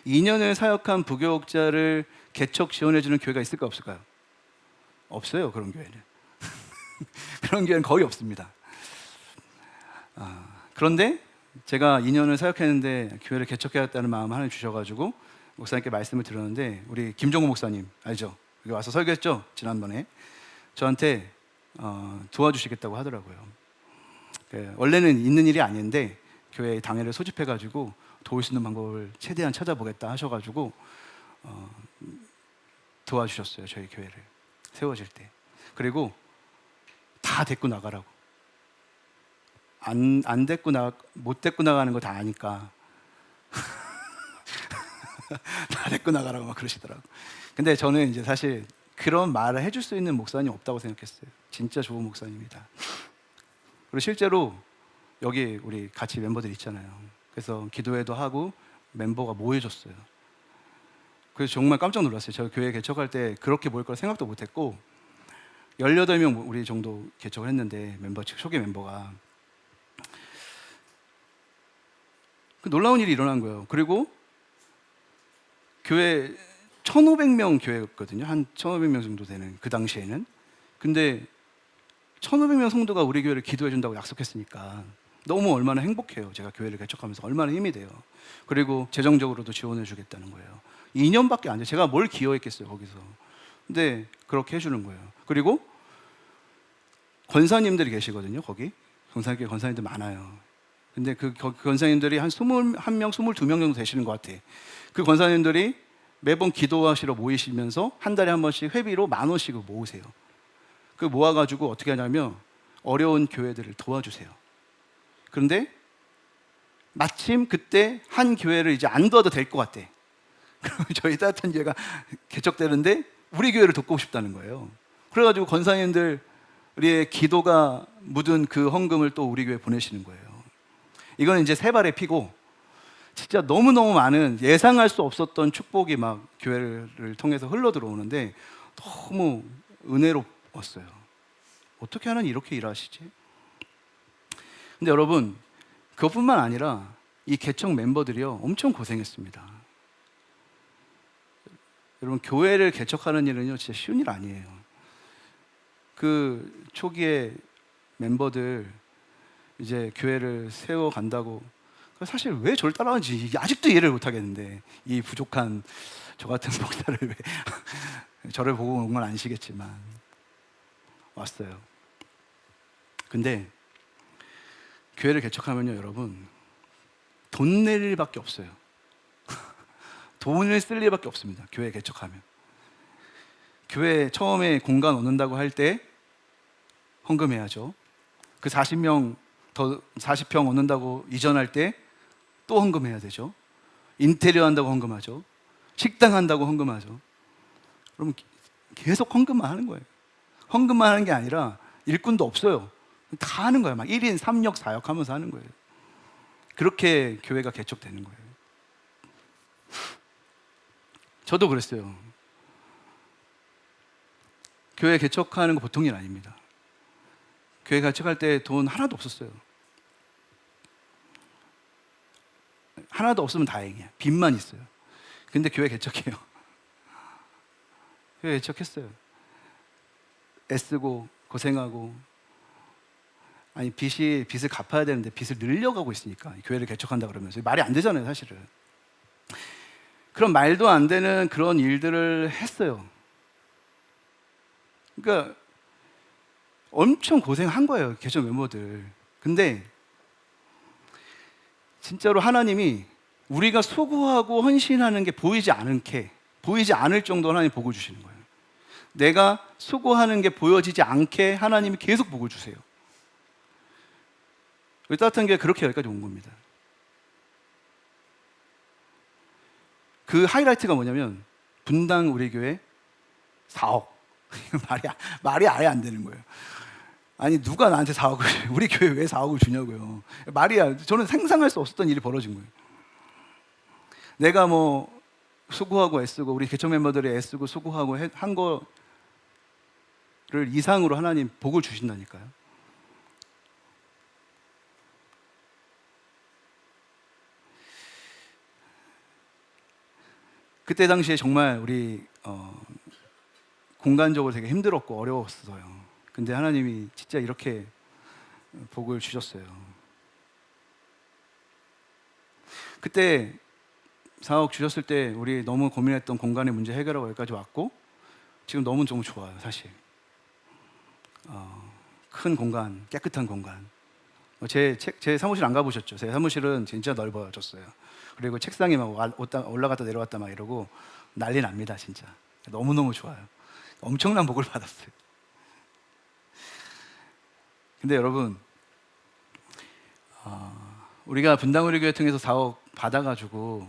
2년을 사역한 부교역자를 개척 지원해주는 교회가 있을까 없을까요? 없어요. 그런 교회는. 그런 교회는 거의 없습니다. 그런데 제가 2년을 사역했는데 교회를 개척해야겠다는 마음을 하나님 주셔가지고 목사님께 말씀을 드렸는데, 우리 김종호 목사님 알죠? 여기 와서 설교했죠? 지난번에 저한테 도와주시겠다고 하더라고요. 원래는 있는 일이 아닌데 교회 당회를 소집해가지고 도울 수 있는 방법을 최대한 찾아보겠다 하셔가지고 도와주셨어요. 저희 교회를 세워질 때. 그리고 다 데리고 나가라고. 못 데리고 나가는 거 다 아니까 다 데리고 나가라고 막 그러시더라고. 근데 저는 이제 사실 그런 말을 해줄 수 있는 목사님 없다고 생각했어요. 진짜 좋은 목사님이다. 그리고 실제로 여기 우리 같이 멤버들 있잖아요. 그래서 기도회도 하고 멤버가 모여줬어요. 그래서 정말 깜짝 놀랐어요. 제가 교회 개척할 때 그렇게 모일 걸 생각도 못했고 18명 우리 정도 개척을 했는데 초기 멤버가 그 놀라운 일이 일어난 거예요. 그리고 교회 1,500명 교회였거든요. 한 1,500명 정도 되는 그 당시에는. 근데 1,500명 성도가 우리 교회를 기도해 준다고 약속했으니까 너무 얼마나 행복해요. 제가 교회를 개척하면서 얼마나 힘이 돼요. 그리고 재정적으로도 지원해 주겠다는 거예요. 2년밖에 안 돼요. 제가 뭘 기여했겠어요 거기서. 근데 그렇게 해주는 거예요. 그리고 권사님들이 계시거든요. 거기 경산교회 권사님들 많아요. 근데 그 권사님들이 한 21명, 22명 정도 되시는 것 같아. 그 권사님들이 매번 기도하시러 모이시면서 한 달에 한 번씩 회비로 10,000원씩을 모으세요. 그 모아가지고 어떻게 하냐면 어려운 교회들을 도와주세요. 그런데 마침 그때 한 교회를 이제 안 도와도 될 것 같대. 그러면 저희 따뜻한 교회가 개척되는데 우리 교회를 돕고 싶다는 거예요. 그래가지고 권사님들 우리의 기도가 묻은 그 헌금을 또 우리 교회에 보내시는 거예요. 이거는 이제 세 발의 피고 진짜 너무너무 많은 예상할 수 없었던 축복이 막 교회를 통해서 흘러 들어오는데 너무 은혜로웠어요. 어떻게 하나님 이렇게 일하시지? 근데 여러분 그것뿐만 아니라 이 개척 멤버들이요 엄청 고생했습니다. 여러분 교회를 개척하는 일은요 진짜 쉬운 일 아니에요. 그 초기에 멤버들 이제 교회를 세워간다고 사실 왜 저를 따라하는지 아직도 이해를 못하겠는데 이 부족한 저 같은 목사를 왜 저를 보고 온 건 아니시겠지만 왔어요. 근데 교회를 개척하면요 여러분 돈 낼 일밖에 없어요. 돈을 쓸 일밖에 없습니다. 교회 개척하면 교회 처음에 공간 얻는다고 할 때 헌금해야죠. 그 40명 더 40평 얻는다고 이전할 때 또 헌금해야 되죠. 인테리어 한다고 헌금하죠. 식당 한다고 헌금하죠. 그럼 계속 헌금만 하는 거예요. 헌금만 하는 게 아니라 일꾼도 없어요. 다 하는 거예요. 막 1인 3역 4역 하면서 하는 거예요. 그렇게 교회가 개척되는 거예요. 저도 그랬어요. 교회 개척하는 거 보통 일 아닙니다. 교회 개척할 때 돈 하나도 없었어요. 하나도 없으면 다행이야. 빚만 있어요. 근데 교회 개척해요. 교회 개척했어요. 애쓰고 고생하고 아니 빚을 갚아야 되는데 빚을 늘려가고 있으니까 교회를 개척한다 그러면서 말이 안 되잖아요 사실은. 그런 말도 안 되는 그런 일들을 했어요. 그러니까 엄청 고생한 거예요 개척 멤버들. 근데 진짜로 하나님이 우리가 수고하고 헌신하는 게 보이지 않을 정도로 하나님 복을 주시는 거예요. 내가 수고하는 게 보여지지 않게 하나님이 계속 복을 주세요. 우리 따뜻한 교회 그렇게 여기까지 온 겁니다. 그 하이라이트가 뭐냐면 분당 우리 교회 4억. 말이 아예 안 되는 거예요. 아니 누가 나한테 4억을 우리 교회 왜 4억을 주냐고요. 말이야. 저는 상상할 수 없었던 일이 벌어진 거예요. 내가 뭐 수고하고 애쓰고 우리 개척 멤버들이 애쓰고 수고하고 한 거를 이상으로 하나님 복을 주신다니까요. 그때 당시에 정말 우리 공간적으로 되게 힘들었고 어려웠어요. 근데 하나님이 진짜 이렇게 복을 주셨어요. 그때 4억 주셨을 때 우리 너무 고민했던 공간의 문제 해결하고 여기까지 왔고 지금 너무 좋아요 사실. 큰 공간, 깨끗한 공간. 제 사무실 안 가보셨죠? 제 사무실은 진짜 넓어졌어요. 그리고 책상이 막 올라갔다 내려갔다 막 이러고 난리 납니다 진짜. 너무너무 좋아요. 엄청난 복을 받았어요. 근데 여러분 우리가 분당 우리 교회 통해서 4억 받아가지고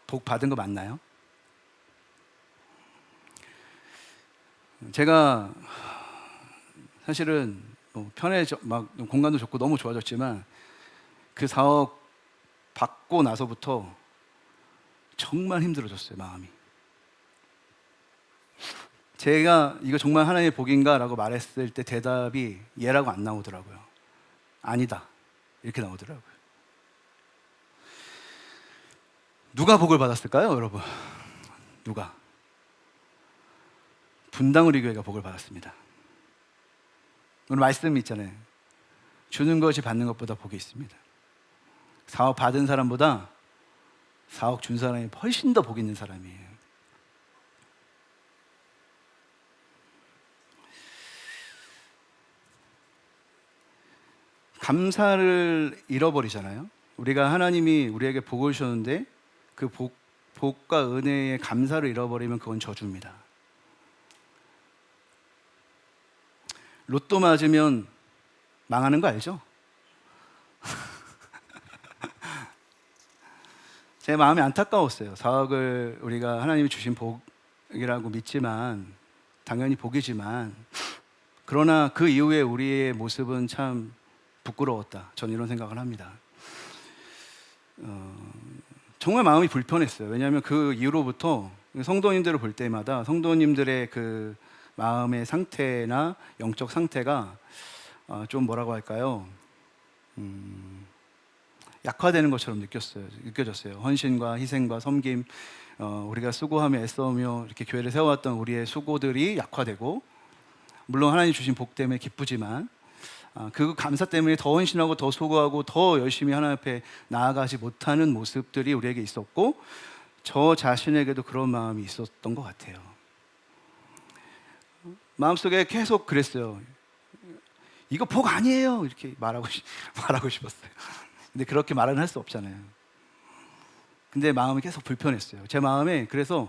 복 받은 거 맞나요? 제가 사실은 편해져 막 공간도 좋고 너무 좋아졌지만 그 사업 받고 나서부터 정말 힘들어졌어요, 마음이. 제가 이거 정말 하나님의 복인가? 라고 말했을 때 대답이 예라고 안 나오더라고요. 아니다, 이렇게 나오더라고요. 누가 복을 받았을까요, 여러분? 누가? 분당 우리 교회가 복을 받았습니다. 오늘 말씀이 있잖아요. 주는 것이 받는 것보다 복이 있습니다. 사업 받은 사람보다 사억 준 사람이 훨씬 더 복 있는 사람이에요. 감사를 잃어버리잖아요. 우리가 하나님이 우리에게 복을 주셨는데 그 복과 은혜의 감사를 잃어버리면 그건 저주입니다. 로또 맞으면 망하는 거 알죠? 제 마음이 안타까웠어요. 4억을 우리가 하나님이 주신 복이라고 믿지만, 당연히 복이지만, 그러나 그 이후에 우리의 모습은 참 부끄러웠다. 저는 이런 생각을 합니다. 정말 마음이 불편했어요. 왜냐하면 그 이후로부터 성도님들을 볼 때마다 성도님들의 그 마음의 상태나 영적 상태가 좀 뭐라고 할까요? 약화되는 것처럼 느껴졌어요. 헌신과 희생과 섬김, 우리가 수고하며 애써오며 이렇게 교회를 세워왔던 우리의 수고들이 약화되고, 물론 하나님 주신 복 때문에 기쁘지만 그 감사 때문에 더 헌신하고 더 수고하고 더 열심히 하나님 앞에 나아가지 못하는 모습들이 우리에게 있었고, 저 자신에게도 그런 마음이 있었던 것 같아요. 마음속에 계속 그랬어요. 이거 복 아니에요, 이렇게 말하고 싶었어요. 근데 그렇게 말은 할 수 없잖아요. 근데 마음이 계속 불편했어요. 제 마음에. 그래서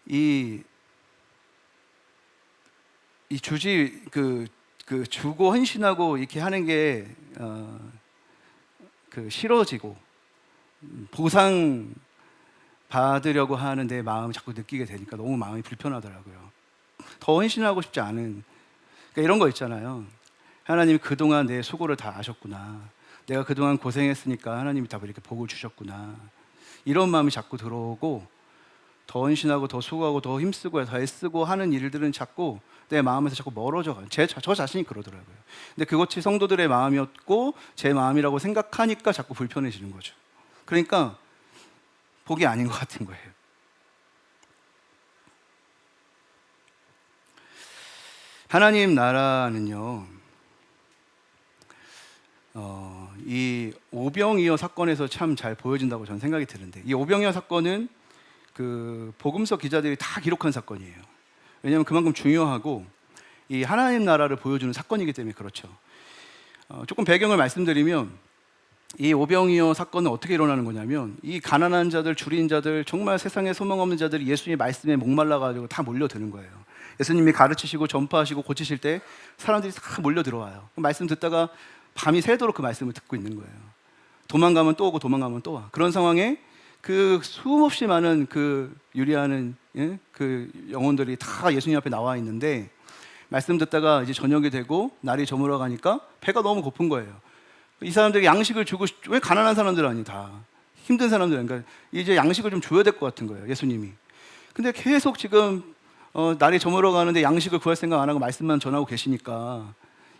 이 주지 그 주고 헌신하고 이렇게 하는 게 싫어지고 보상 받으려고 하는 내 마음을 자꾸 느끼게 되니까 너무 마음이 불편하더라고요. 더 헌신하고 싶지 않은, 그러니까 이런 거 있잖아요. 하나님이 그동안 내 수고를 다 아셨구나. 내가 그동안 고생했으니까 하나님이 다 이렇게 복을 주셨구나. 이런 마음이 자꾸 들어오고, 더 헌신하고 더 수고하고 더 힘쓰고 더 애쓰고 하는 일들은 자꾸 내 마음에서 자꾸 멀어져 가요. 저 자신이 그러더라고요. 근데 그것이 성도들의 마음이었고 제 마음이라고 생각하니까 자꾸 불편해지는 거죠. 그러니까 복이 아닌 것 같은 거예요. 하나님 나라는요, 이 오병이어 사건에서 참 잘 보여진다고 저는 생각이 드는데, 이 오병이어 사건은 그 복음서 기자들이 다 기록한 사건이에요. 왜냐하면 그만큼 중요하고 이 하나님 나라를 보여주는 사건이기 때문에 그렇죠. 조금 배경을 말씀드리면, 이 오병이어 사건은 어떻게 일어나는 거냐면, 이 가난한 자들, 줄인 자들, 정말 세상에 소망 없는 자들이 예수님의 말씀에 목말라가지고 다 몰려드는 거예요. 예수님이 가르치시고 전파하시고 고치실 때 사람들이 다 몰려들어와요. 말씀 듣다가 밤이 새도록 그 말씀을 듣고 있는 거예요. 도망가면 또 오고 도망가면 또 와. 그런 상황에 그 수없이 많은 그 유리하는 그 영혼들이 다 예수님 앞에 나와 있는데, 말씀 듣다가 이제 저녁이 되고 날이 저물어 가니까 배가 너무 고픈 거예요. 이 사람들에게 양식을 주고, 왜 가난한 사람들 아니, 다 힘든 사람들, 그러니까 이제 양식을 좀 줘야 될 것 같은 거예요, 예수님이. 근데 계속 지금 날이 저물어 가는데 양식을 구할 생각 안 하고 말씀만 전하고 계시니까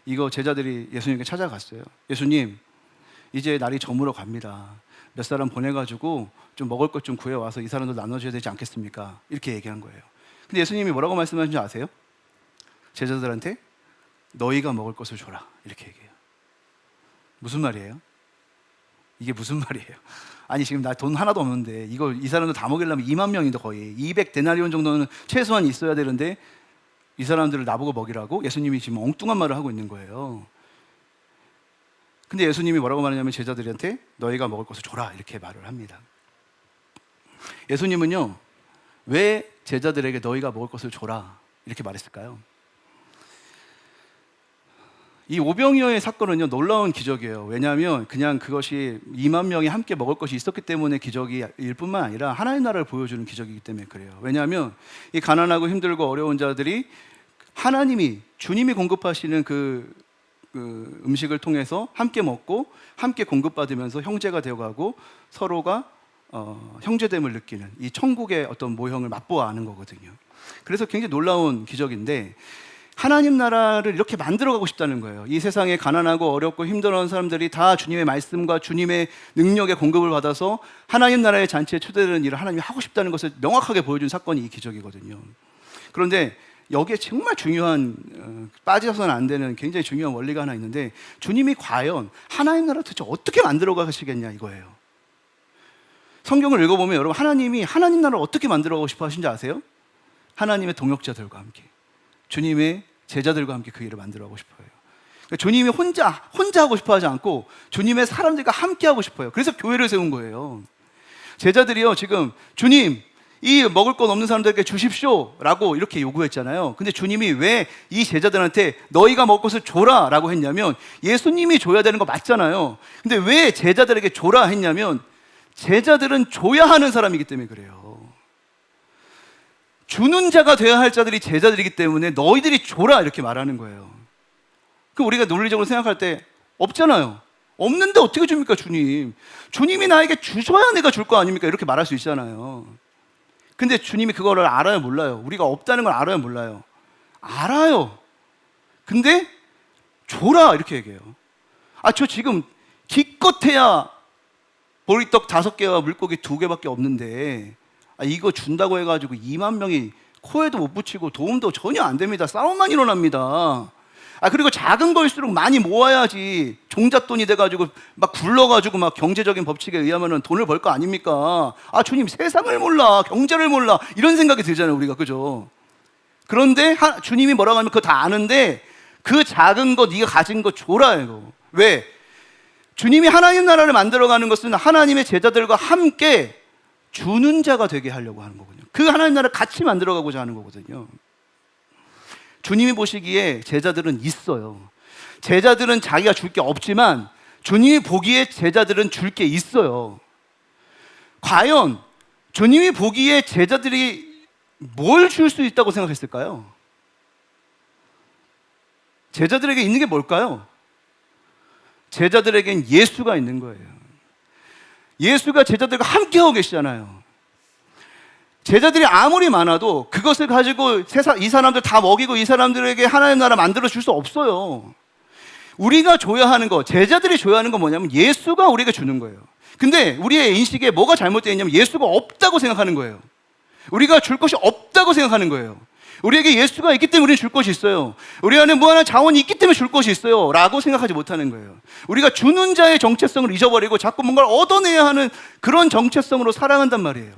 이거 제자들이 예수님께 찾아갔어요. 예수님, 이제 날이 저물어 갑니다. 몇 사람 보내가지고 좀 먹을 것 좀 구해와서 이 사람들 나눠줘야 되지 않겠습니까? 이렇게 얘기한 거예요. 근데 예수님이 뭐라고 말씀하신지 아세요? 제자들한테 너희가 먹을 것을 줘라, 이렇게 얘기해요. 무슨 말이에요? 이게 무슨 말이에요? 아니 지금 나 돈 하나도 없는데 이 사람들 다 먹이려면 2만 명인데 거의 200데나리온 정도는 최소한 있어야 되는데 이 사람들을 나보고 먹이라고? 예수님이 지금 엉뚱한 말을 하고 있는 거예요. 근데 예수님이 뭐라고 말하냐면 제자들한테 너희가 먹을 것을 줘라, 이렇게 말을 합니다. 예수님은요, 왜 제자들에게 너희가 먹을 것을 줘라 이렇게 말했을까요? 이 오병이어의 사건은요, 놀라운 기적이에요. 왜냐하면 그냥 그것이 2만 명이 함께 먹을 것이 있었기 때문에 기적일 뿐만 아니라 하나님 나라를 보여주는 기적이기 때문에 그래요. 왜냐하면 이 가난하고 힘들고 어려운 자들이 하나님이, 주님이 공급하시는 그 음식을 통해서 함께 먹고 함께 공급받으면서 형제가 되어가고 서로가 형제됨을 느끼는 이 천국의 어떤 모형을 맛보아하는 거거든요. 그래서 굉장히 놀라운 기적인데, 하나님 나라를 이렇게 만들어가고 싶다는 거예요. 이 세상에 가난하고 어렵고 힘들어하는 사람들이 다 주님의 말씀과 주님의 능력의 공급을 받아서 하나님 나라의 잔치에 초대되는 일을 하나님이 하고 싶다는 것을 명확하게 보여준 사건이 이 기적이거든요. 그런데 여기에 정말 중요한, 빠져서는 안 되는 굉장히 중요한 원리가 하나 있는데, 주님이 과연 하나님 나라를 도대체 어떻게 만들어 가시겠냐 이거예요. 성경을 읽어보면 여러분, 하나님이 하나님 나라를 어떻게 만들어 가고 싶어 하신지 아세요? 하나님의 동역자들과 함께, 주님의 제자들과 함께 그 일을 만들어 가고 싶어요. 그러니까 주님이 혼자 하고 싶어 하지 않고 주님의 사람들과 함께 하고 싶어요. 그래서 교회를 세운 거예요. 제자들이요, 지금 주님, 이 먹을 것 없는 사람들에게 주십시오 라고 이렇게 요구했잖아요. 근데 주님이 왜 이 제자들한테 너희가 먹을 것을 줘라 라고 했냐면, 예수님이 줘야 되는 거 맞잖아요. 근데 왜 제자들에게 줘라 했냐면, 제자들은 줘야 하는 사람이기 때문에 그래요. 주는 자가 되어야 할 자들이 제자들이기 때문에 너희들이 줘라 이렇게 말하는 거예요. 그럼 우리가 논리적으로 생각할 때 없잖아요. 없는데 어떻게 줍니까 주님? 주님이 나에게 주셔야 내가 줄 거 아닙니까? 이렇게 말할 수 있잖아요. 근데 주님이 그거를 알아요 몰라요? 우리가 없다는 걸 알아요 몰라요? 알아요. 근데 줘라 이렇게 얘기해요. 저 지금 기껏해야 보리떡 5개와 물고기 2개밖에 없는데 이거 준다고 해가지고 2만 명이 코에도 못 붙이고 도움도 전혀 안 됩니다. 싸움만 일어납니다. 그리고 작은 거일수록 많이 모아야지 종잣돈이 돼가지고 막 굴러가지고 막 경제적인 법칙에 의하면 돈을 벌 거 아닙니까? 주님, 세상을 몰라, 경제를 몰라, 이런 생각이 들잖아요 우리가. 그죠? 그런데 주님이 뭐라고 하면 그거 다 아는데, 그 작은 거 네가 가진 거 줘라 이거. 왜? 주님이 하나님 나라를 만들어가는 것은 하나님의 제자들과 함께 주는 자가 되게 하려고 하는 거거든요. 그 하나님 나라를 같이 만들어가고자 하는 거거든요. 주님이 보시기에 제자들은 있어요. 제자들은 자기가 줄 게 없지만 주님이 보기에 제자들은 줄 게 있어요. 과연 주님이 보기에 제자들이 뭘 줄 수 있다고 생각했을까요? 제자들에게 있는 게 뭘까요? 제자들에겐 예수가 있는 거예요. 예수가 제자들과 함께하고 계시잖아요. 제자들이 아무리 많아도 그것을 가지고 이 사람들 다 먹이고 이 사람들에게 하나님 나라 만들어 줄 수 없어요. 우리가 줘야 하는 거, 제자들이 줘야 하는 건 뭐냐면 예수가 우리에게 주는 거예요. 근데 우리의 인식에 뭐가 잘못되어 있냐면 예수가 없다고 생각하는 거예요. 우리가 줄 것이 없다고 생각하는 거예요. 우리에게 예수가 있기 때문에 우리는 줄 것이 있어요. 우리 안에 무한한 자원이 있기 때문에 줄 것이 있어요 라고 생각하지 못하는 거예요. 우리가 주는 자의 정체성을 잊어버리고 자꾸 뭔가를 얻어내야 하는 그런 정체성으로 살아간단 말이에요.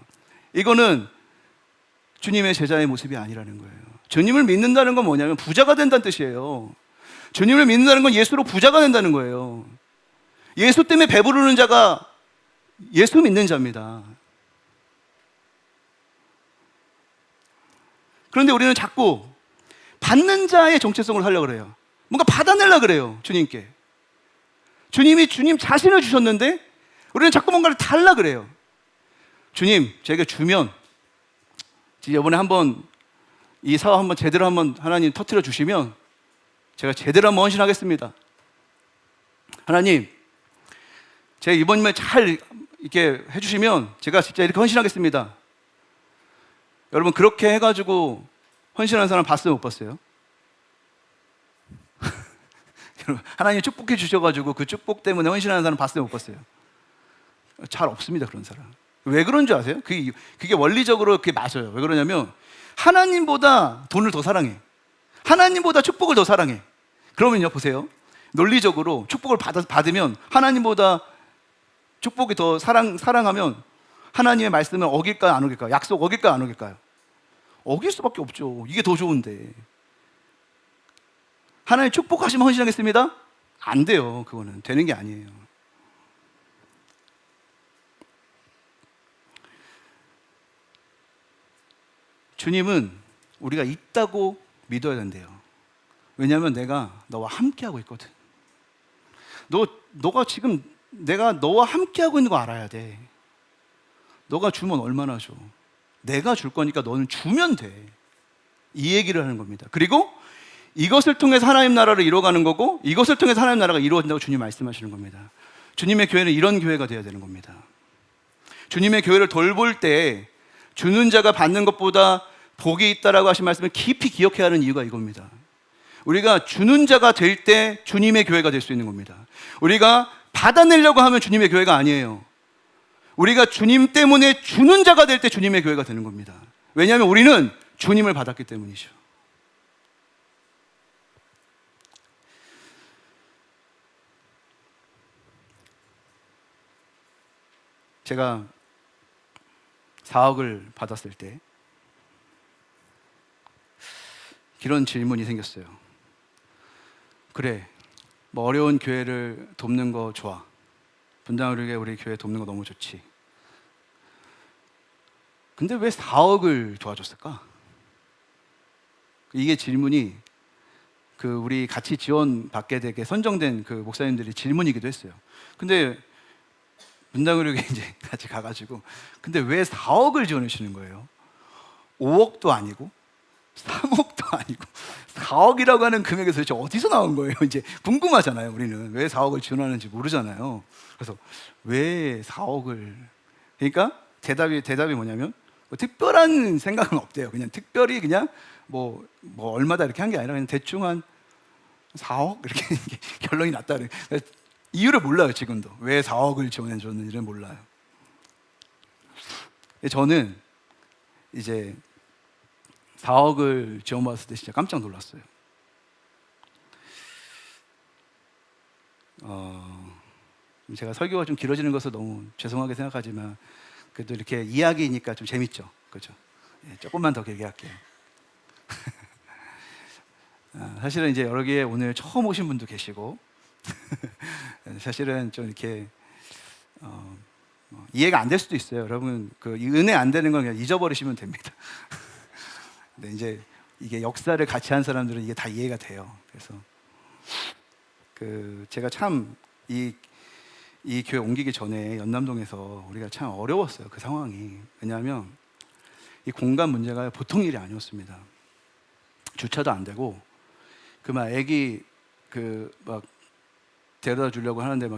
이거는 주님의 제자의 모습이 아니라는 거예요. 주님을 믿는다는 건 뭐냐면 부자가 된다는 뜻이에요. 주님을 믿는다는 건 예수로 부자가 된다는 거예요. 예수 때문에 배부르는 자가 예수 믿는 자입니다. 그런데 우리는 자꾸 받는 자의 정체성을 하려고 그래요. 뭔가 받아내려고 그래요, 주님께. 주님이 주님 자신을 주셨는데 우리는 자꾸 뭔가를 달라고 그래요. 주님, 제가 주면 이번에 한번 이 사업 한번 제대로 한번 하나님 터뜨려 주시면 제가 제대로 한번 헌신하겠습니다. 하나님, 제가 이번에 잘 이렇게 해주시면 제가 진짜 이렇게 헌신하겠습니다. 여러분, 그렇게 해가지고 헌신하는 사람 봤어요, 못 봤어요? 하나님 축복해 주셔가지고 그 축복 때문에 헌신하는 사람 봤어요, 못 봤어요? 잘 없습니다, 그런 사람. 왜 그런 줄 아세요? 그게 원리적으로 그게 맞아요. 왜 그러냐면 하나님보다 돈을 더 사랑해. 하나님보다 축복을 더 사랑해. 그러면요, 보세요. 논리적으로 축복을 받으면 하나님보다 축복이 더 사랑하면 하나님의 말씀을 어길까요, 안 어길까요? 약속 어길까요, 안 어길까요? 어길 수밖에 없죠. 이게 더 좋은데. 하나님 축복하시면 헌신하겠습니다? 안 돼요. 그거는 되는 게 아니에요. 주님은 우리가 있다고 믿어야 된대요. 왜냐하면 내가 너와 함께하고 있거든. 너가 지금 내가 너와 함께하고 있는 거 알아야 돼. 너가 주면 얼마나 줘? 내가 줄 거니까 너는 주면 돼. 이 얘기를 하는 겁니다. 그리고 이것을 통해서 하나님 나라를 이루어가는 거고, 이것을 통해서 하나님 나라가 이루어진다고 주님 말씀하시는 겁니다. 주님의 교회는 이런 교회가 되어야 되는 겁니다. 주님의 교회를 돌볼 때 주는 자가 받는 것보다 복이 있다라고 하신 말씀을 깊이 기억해야 하는 이유가 이겁니다. 우리가 주는 자가 될 때 주님의 교회가 될 수 있는 겁니다. 우리가 받아내려고 하면 주님의 교회가 아니에요. 우리가 주님 때문에 주는 자가 될 때 주님의 교회가 되는 겁니다. 왜냐하면 우리는 주님을 받았기 때문이죠. 제가 4억을 받았을 때 이런 질문이 생겼어요. 그래, 뭐 어려운 교회를 돕는 거 좋아. 분당을 위해 우리 교회 돕는 거 너무 좋지. 근데 왜 4억을 도와줬을까? 이게 질문이 우리 같이 지원 받게 되게 선정된 목사님들이 질문이기도 했어요. 근데 분당을 위해 이제 같이 가가지고, 근데 왜 4억을 지원해 주시는 거예요? 5억도 아니고 3억도 아니고 4억이라고 하는 금액에서 도대체 어디서 나온 거예요? 이제 궁금하잖아요. 우리는 왜 4억을 지원하는지 모르잖아요. 그래서 왜 4억을? 그러니까 대답이 뭐냐면 뭐 특별한 생각은 없대요. 그냥 특별히 그냥 뭐 얼마다 이렇게 한 게 아니라 그냥 대충 한 4억 이렇게 결론이 났다. 이유를 몰라요. 지금도 왜 4억을 지원해 줬는지를 몰라요. 저는 이제 4억을 지원받았을 때 진짜 깜짝 놀랐어요. 제가 설교가 좀 길어지는 것을 너무 죄송하게 생각하지만 그래도 이렇게 이야기니까 좀 재밌죠, 그렇죠? 예, 조금만 더 길게 할게요. 사실은 이제 여러 개 오늘 처음 오신 분도 계시고 사실은 좀 이렇게 이해가 안 될 수도 있어요. 여러분 이 은혜 안 되는 건 그냥 잊어버리시면 됩니다. 근데 이제 이게 역사를 같이 한 사람들은 이게 다 이해가 돼요. 그래서 제가 참 이 교회 옮기기 전에 연남동에서 우리가 참 어려웠어요. 그 상황이. 왜냐하면 이 공간 문제가 보통 일이 아니었습니다. 주차도 안 되고 애기 막 데려다 주려고 하는데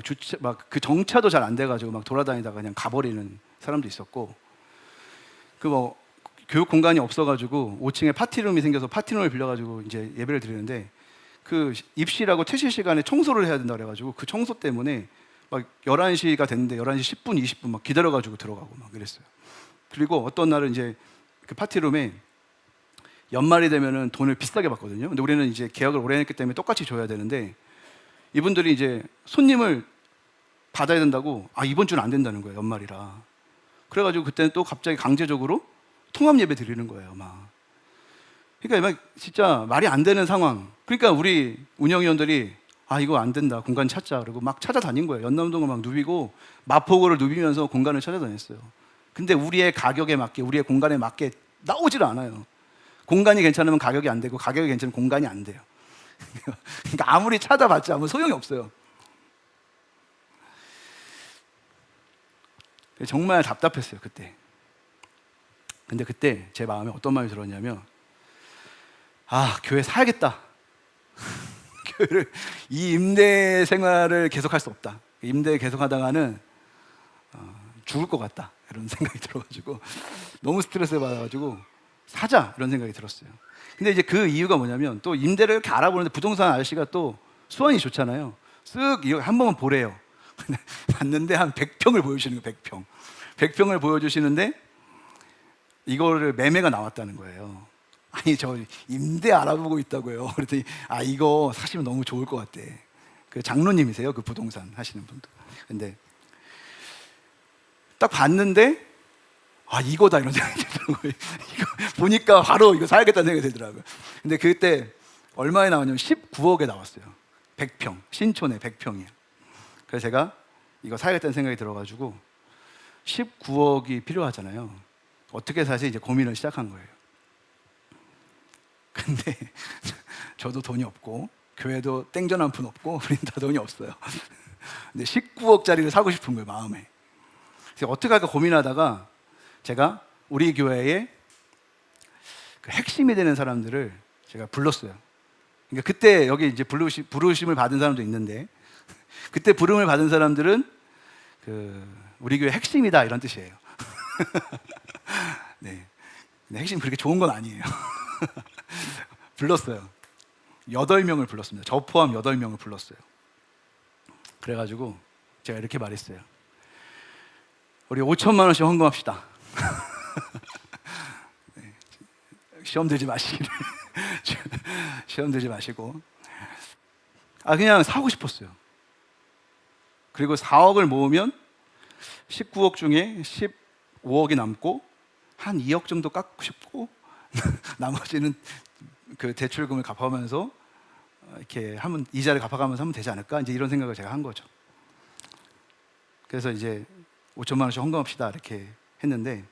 그 정차도 잘 안 돼가지고 막 돌아다니다가 그냥 가버리는 사람도 있었고, 교육 공간이 없어가지고 5층에 파티룸이 생겨서 파티룸을 빌려가지고 이제 예배를 드리는데 입시라고 퇴실 시간에 청소를 해야 된다 그래가지고 그 청소 때문에 막 11시가 됐는데 11시 10분, 20분 막 기다려가지고 들어가고 막 그랬어요. 그리고 어떤 날은 이제 그 파티룸에 연말이 되면은 돈을 비싸게 받거든요. 근데 우리는 이제 계약을 오래 했기 때문에 똑같이 줘야 되는데 이분들이 이제 손님을 받아야 된다고 이번 주는 안 된다는 거예요. 연말이라. 그래가지고 그때는 또 갑자기 강제적으로 통합 예배 드리는 거예요. 그러니까 진짜 말이 안 되는 상황. 그러니까 우리 운영위원들이 이거 안 된다. 공간 찾자. 그리고 막 찾아다닌 거예요. 연남동을 막 누비고 마포구를 누비면서 공간을 찾아다녔어요. 근데 우리의 가격에 맞게, 우리의 공간에 맞게 나오질 않아요. 공간이 괜찮으면 가격이 안 되고 가격이 괜찮으면 공간이 안 돼요. 그러니까 아무리 찾아봤자 아무 소용이 없어요. 정말 답답했어요, 그때. 근데 그때 제 마음에 어떤 마음이 들었냐면 교회 사야겠다. 교회를 이 임대 생활을 계속할 수 없다. 임대 계속하다가는 죽을 것 같다. 이런 생각이 들어가지고 너무 스트레스 받아가지고 사자 이런 생각이 들었어요. 근데 이제 그 이유가 뭐냐면 또 임대를 이렇게 알아보는데 부동산 아저씨가 또 수완이 좋잖아요. 쓱 이거 한 번만 보래요. 봤는데 한 100평을 보여주시는 거예요. 100평. 100평을 보여주시는데 이거를 매매가 나왔다는 거예요. 저 임대 알아보고 있다고요. 그랬더니 이거 사시면 너무 좋을 것 같대. 그 장로님이세요. 그 부동산 하시는 분도. 근데 딱 봤는데 이거다 이런 생각이 들더라고요. 이거 보니까 바로 이거 사야겠다는 생각이 들더라고요. 근데 그때 얼마에 나왔냐면 19억에 나왔어요. 100평. 신촌에 100평이에요. 그래서 제가 이거 사야겠다는 생각이 들어가지고 19억이 필요하잖아요. 어떻게 사지 이제 고민을 시작한 거예요. 근데 저도 돈이 없고 교회도 땡전 한 푼 없고 우린 다 돈이 없어요. 근데 19억짜리를 사고 싶은 거예요, 마음에. 그래서 어떻게 할까 고민하다가 제가 우리 교회에 그 핵심이 되는 사람들을 제가 불렀어요. 그러니까 그때 여기 이제 부르심을 받은 사람도 있는데, 그때 부름을 받은 사람들은 우리 교회 핵심이다 이런 뜻이에요. 네. 근데 핵심 그렇게 좋은 건 아니에요. 불렀어요. 8명을 불렀습니다. 저 포함 8명을 불렀어요. 그래가지고 제가 이렇게 말했어요. 우리 5천만 원씩 헌금합시다. 네. 시험 들지 마시기를. 시험 들지 마시고. 그냥 사고 싶었어요. 그리고 4억을 모으면 19억 중에 15억이 남고 한 2억 정도 깎고 싶고 나머지는 그 대출금을 갚아가면서 이렇게 하면 이자를 갚아가면서 하면 되지 않을까, 이제 이런 생각을 제가 한 거죠. 그래서 이제 5천만 원씩 헌금합시다 이렇게 했는데,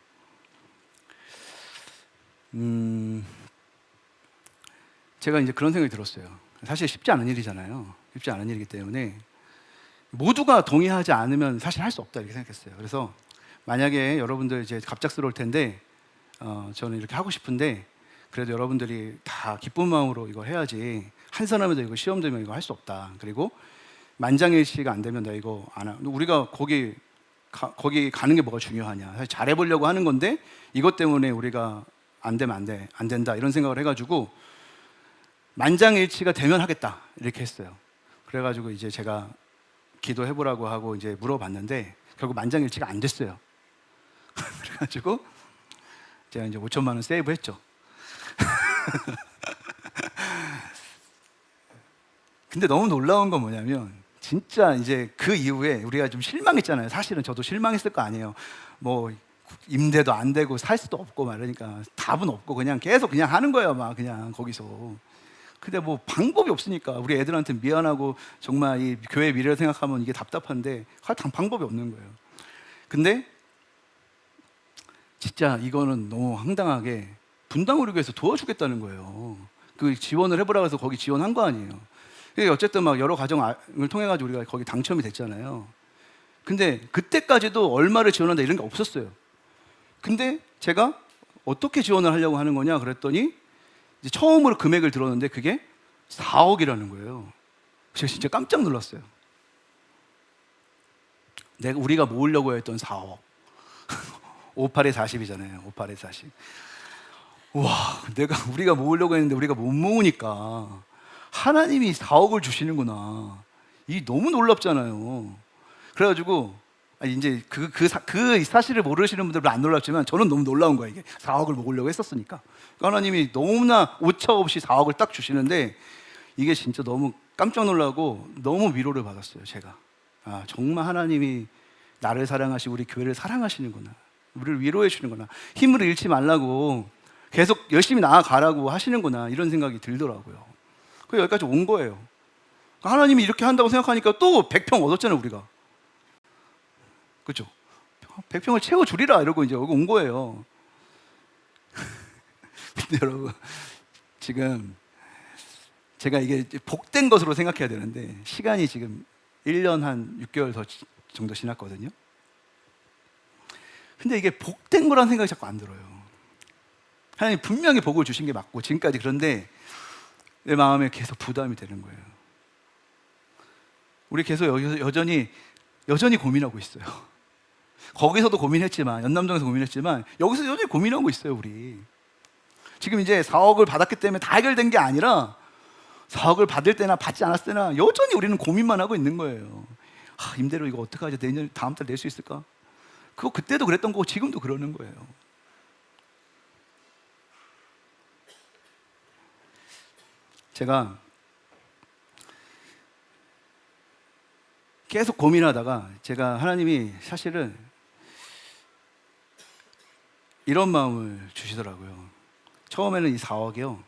제가 이제 그런 생각이 들었어요. 사실 쉽지 않은 일이잖아요. 쉽지 않은 일이기 때문에 모두가 동의하지 않으면 사실 할 수 없다 이렇게 생각했어요. 그래서 만약에 여러분들 이제 갑작스러울 텐데 저는 이렇게 하고 싶은데 그래도 여러분들이 다 기쁜 마음으로 이걸 해야지, 한 사람에도 이거 시험 들면 이거 할 수 없다. 그리고 만장일치가 안 되면 나 이거 안 하. 우리가 거기 가는 게 뭐가 중요하냐. 사실 잘해보려고 하는 건데 이것 때문에 우리가 안 되면 안 된다 이런 생각을 해가지고 만장일치가 되면 하겠다 이렇게 했어요. 그래가지고 이제 제가 기도해보라고 하고 이제 물어봤는데 결국 만장일치가 안 됐어요. 그래가지고 제가 이제 5천만 원 세이브했죠. 근데 너무 놀라운 건 뭐냐면 진짜 이제 그 이후에 우리가 좀 실망했잖아요. 사실은 저도 실망했을 거 아니에요. 뭐 임대도 안 되고 살 수도 없고 막 이러니까 답은 없고 그냥 계속 그냥 하는 거예요. 막 그냥 거기서. 근데 뭐 방법이 없으니까 우리 애들한테 미안하고 정말 이 교회 미래를 생각하면 이게 답답한데 방법이 없는 거예요. 근데 진짜 이거는 너무 황당하게 분당우리교회에서 도와주겠다는 거예요. 그 지원을 해보라고 해서 거기 지원한 거 아니에요. 어쨌든 막 여러 과정을 통해 가지고 우리가 거기 당첨이 됐잖아요. 근데 그때까지도 얼마를 지원한다 이런 게 없었어요. 근데 제가 어떻게 지원을 하려고 하는 거냐 그랬더니 이제 처음으로 금액을 들었는데 그게 4억이라는 거예요. 제가 진짜 깜짝 놀랐어요. 우리가 모으려고 했던 4억. 58에 40이잖아요. 58에 40. 와, 우리가 모으려고 했는데 우리가 못 모으니까 하나님이 4억을 주시는구나. 이 너무 놀랍잖아요. 그래가지고 이제 그 사실을 모르시는 분들은 안 놀랍지만 저는 너무 놀라운 거예요. 이게 4억을 모으려고 했었으니까. 그러니까 하나님이 너무나 오차 없이 4억을 딱 주시는데 이게 진짜 너무 깜짝 놀라고 너무 위로를 받았어요. 제가 정말 하나님이 나를 사랑하시고 우리 교회를 사랑하시는구나. 우리를 위로해 주는구나. 힘을 잃지 말라고 계속 열심히 나아가라고 하시는구나. 이런 생각이 들더라고요. 그래서 여기까지 온 거예요. 하나님이 이렇게 한다고 생각하니까 또 100평 얻었잖아요, 우리가. 그렇죠? 100평을 채워주리라 이러고 이제 여기 온 거예요. 근데 여러분, 지금 제가 이게 복된 것으로 생각해야 되는데 시간이 지금 1년 한 6개월 정도 지났거든요. 근데 이게 복된 거라는 생각이 자꾸 안 들어요. 하나님 분명히 복을 주신 게 맞고 지금까지, 그런데 내 마음에 계속 부담이 되는 거예요. 우리 계속 여전히 고민하고 있어요. 거기서도 고민했지만, 연남동에서 고민했지만 여기서 여전히 고민하고 있어요. 우리 지금 이제 4억을 받았기 때문에 다 해결된 게 아니라 4억을 받을 때나 받지 않았을 때나 여전히 우리는 고민만 하고 있는 거예요. 임대료 이거 어떡하지? 내년 다음 달 낼 수 있을까? 그때도 그랬던 거고 지금도 그러는 거예요. 제가 계속 고민하다가 제가 하나님이 사실은 이런 마음을 주시더라고요. 처음에는 이 4억이요.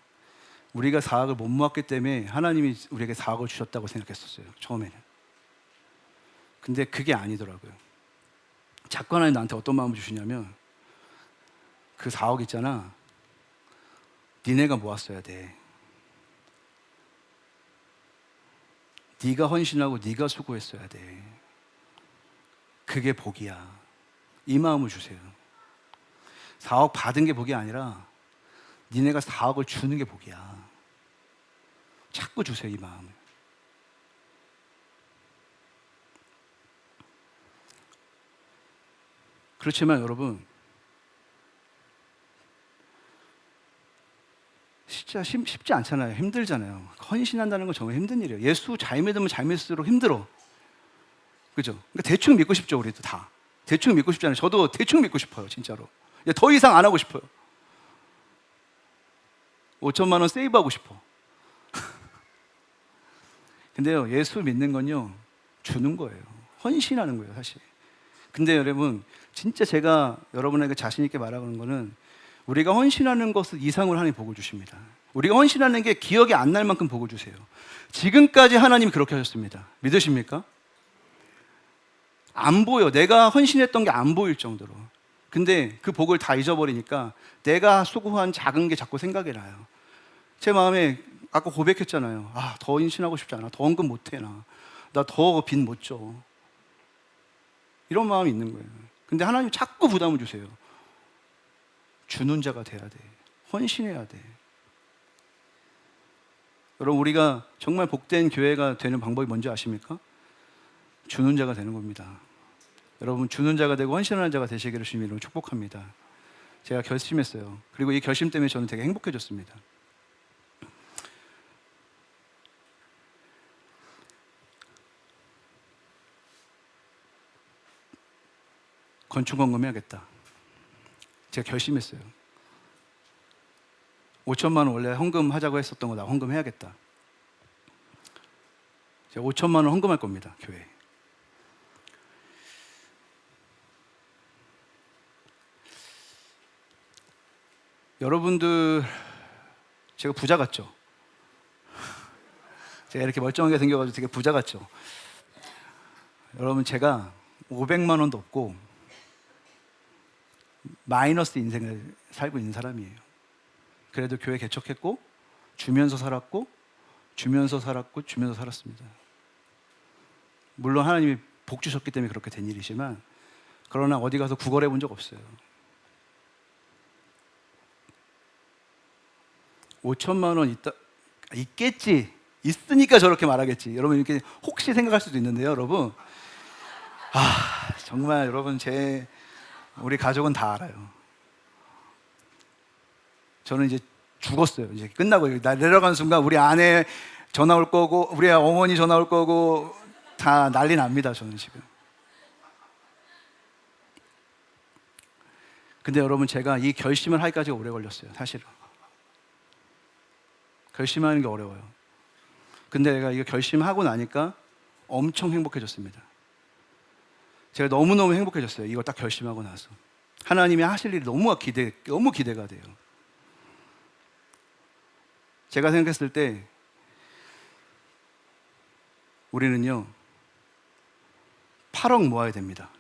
우리가 4억을 못 모았기 때문에 하나님이 우리에게 4억을 주셨다고 생각했었어요. 처음에는. 근데 그게 아니더라고요. 자꾸 하나님 나한테 어떤 마음을 주시냐면 그 4억 있잖아. 니네가 모았어야 돼. 네가 헌신하고 네가 수고했어야 돼. 그게 복이야. 이 마음을 주세요. 4억 받은 게 복이 아니라 니네가 4억을 주는 게 복이야. 자꾸 주세요, 이 마음을. 그렇지만 여러분, 진짜 쉽지 않잖아요. 힘들잖아요. 헌신한다는 건 정말 힘든 일이에요. 예수 잘 믿으면 잘 믿을수록 힘들어. 그죠? 그러니까 대충 믿고 싶죠, 우리도 다. 대충 믿고 싶잖아요. 저도 대충 믿고 싶어요, 진짜로. 더 이상 안 하고 싶어요. 5천만 원 세이브하고 싶어. 근데요, 예수 믿는 건요, 주는 거예요. 헌신하는 거예요, 사실. 근데 여러분, 진짜 제가 여러분에게 자신 있게 말하는 거는 우리가 헌신하는 것을 이상으로 하나님 복을 주십니다. 우리가 헌신하는 게 기억이 안 날 만큼 복을 주세요. 지금까지 하나님이 그렇게 하셨습니다. 믿으십니까? 안 보여. 내가 헌신했던 게 안 보일 정도로. 근데 그 복을 다 잊어버리니까 내가 수고한 작은 게 자꾸 생각이 나요. 제 마음에 아까 고백했잖아요. 더 헌신하고 싶지 않아. 더 헌금 못해 나 더 빚 못 줘. 이런 마음이 있는 거예요. 근데 하나님 자꾸 부담을 주세요. 주는 자가 돼야 돼. 헌신해야 돼. 여러분, 우리가 정말 복된 교회가 되는 방법이 뭔지 아십니까? 주는 자가 되는 겁니다. 여러분, 주는 자가 되고 헌신하는 자가 되시기를 주님으로 축복합니다. 제가 결심했어요. 그리고 이 결심 때문에 저는 되게 행복해졌습니다. 건축헌금 해야겠다. 제가 결심했어요. 5천만 원 원래 헌금하자고 했었던 거 나 헌금해야겠다. 제가 5천만 원 헌금할 겁니다, 교회에. 여러분들, 제가 부자 같죠? 제가 이렇게 멀쩡하게 생겨가지고 되게 부자 같죠? 여러분, 제가 500만 원도 없고 마이너스 인생을 살고 있는 사람이에요. 그래도 교회 개척했고 주면서 살았고 주면서 살았고 주면서 살았습니다. 물론 하나님이 복 주셨기 때문에 그렇게 된 일이지만, 그러나 어디 가서 구걸해 본 적 없어요. 5천만 원 있겠지. 있으니까 저렇게 말하겠지. 여러분, 이렇게 혹시 생각할 수도 있는데요, 여러분. 정말 여러분, 우리 가족은 다 알아요. 저는 이제 죽었어요. 이제 끝나고 나 내려가는 순간 우리 아내 전화 올 거고 우리 어머니 전화 올 거고 다 난리 납니다, 저는 지금. 근데 여러분, 제가 이 결심을 하기까지 오래 걸렸어요, 사실은. 결심하는 게 어려워요. 근데 내가 이거 결심하고 나니까 엄청 행복해졌습니다. 제가 너무너무 행복해졌어요. 이거 딱 결심하고 나서. 하나님이 하실 일이 너무 기대가 돼요. 제가 생각했을 때 우리는요 8억 모아야 됩니다.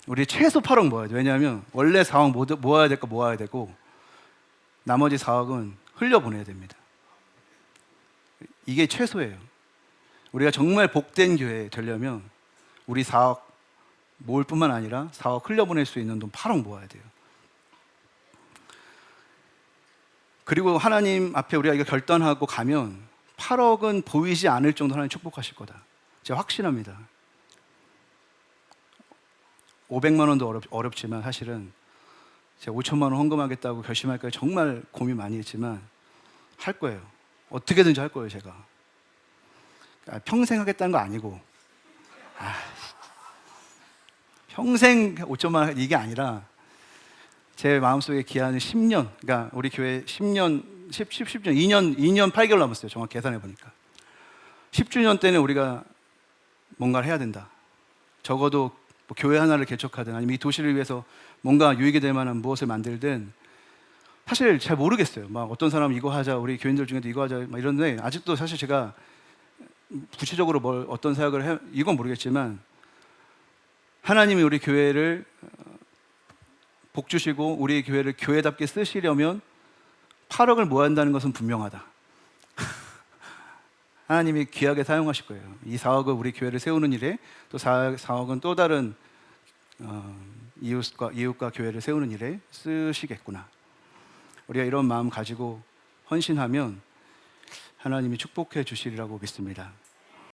우리 최소 8억 모아야 돼요. 왜냐하면 원래 4억 모아야 될 거 모아야 되고 나머지 4억은 흘려보내야 됩니다. 이게 최소예요. 우리가 정말 복된 교회 되려면 우리 4억 모을 뿐만 아니라 4억 흘려보낼 수 있는 돈 8억 모아야 돼요. 그리고 하나님 앞에 우리가 이거 결단하고 가면 8억은 보이지 않을 정도로 하나님 축복하실 거다. 제가 확신합니다. 500만 원도 어렵지만 사실은 제가 5천만 원 헌금하겠다고 결심할까 정말 고민 많이 했지만 할 거예요. 어떻게든지 할 거예요, 제가. 평생 하겠다는 거 아니고 평생 5천만 원 이게 아니라 제 마음속에 기한은 10년, 그러니까 우리 교회 10년, 2년 8개월 남았어요. 정확히 계산해 보니까 10주년 때는 우리가 뭔가를 해야 된다. 적어도 뭐 교회 하나를 개척하든 아니면 이 도시를 위해서 뭔가 유익이 될 만한 무엇을 만들든 사실 잘 모르겠어요. 막 어떤 사람은 이거 하자, 우리 교인들 중에도 이거 하자 막 이런데 아직도 사실 제가 구체적으로 어떤 사역을 이건 모르겠지만 하나님이 우리 교회를 복 주시고 우리 교회를 교회답게 쓰시려면 8억을 모아야 한다는 것은 분명하다. 하나님이 귀하게 사용하실 거예요. 이 4억을 우리 교회를 세우는 일에, 또 4억은 또 다른 이웃과 교회를 세우는 일에 쓰시겠구나. 우리가 이런 마음 가지고 헌신하면 하나님이 축복해 주시리라고 믿습니다.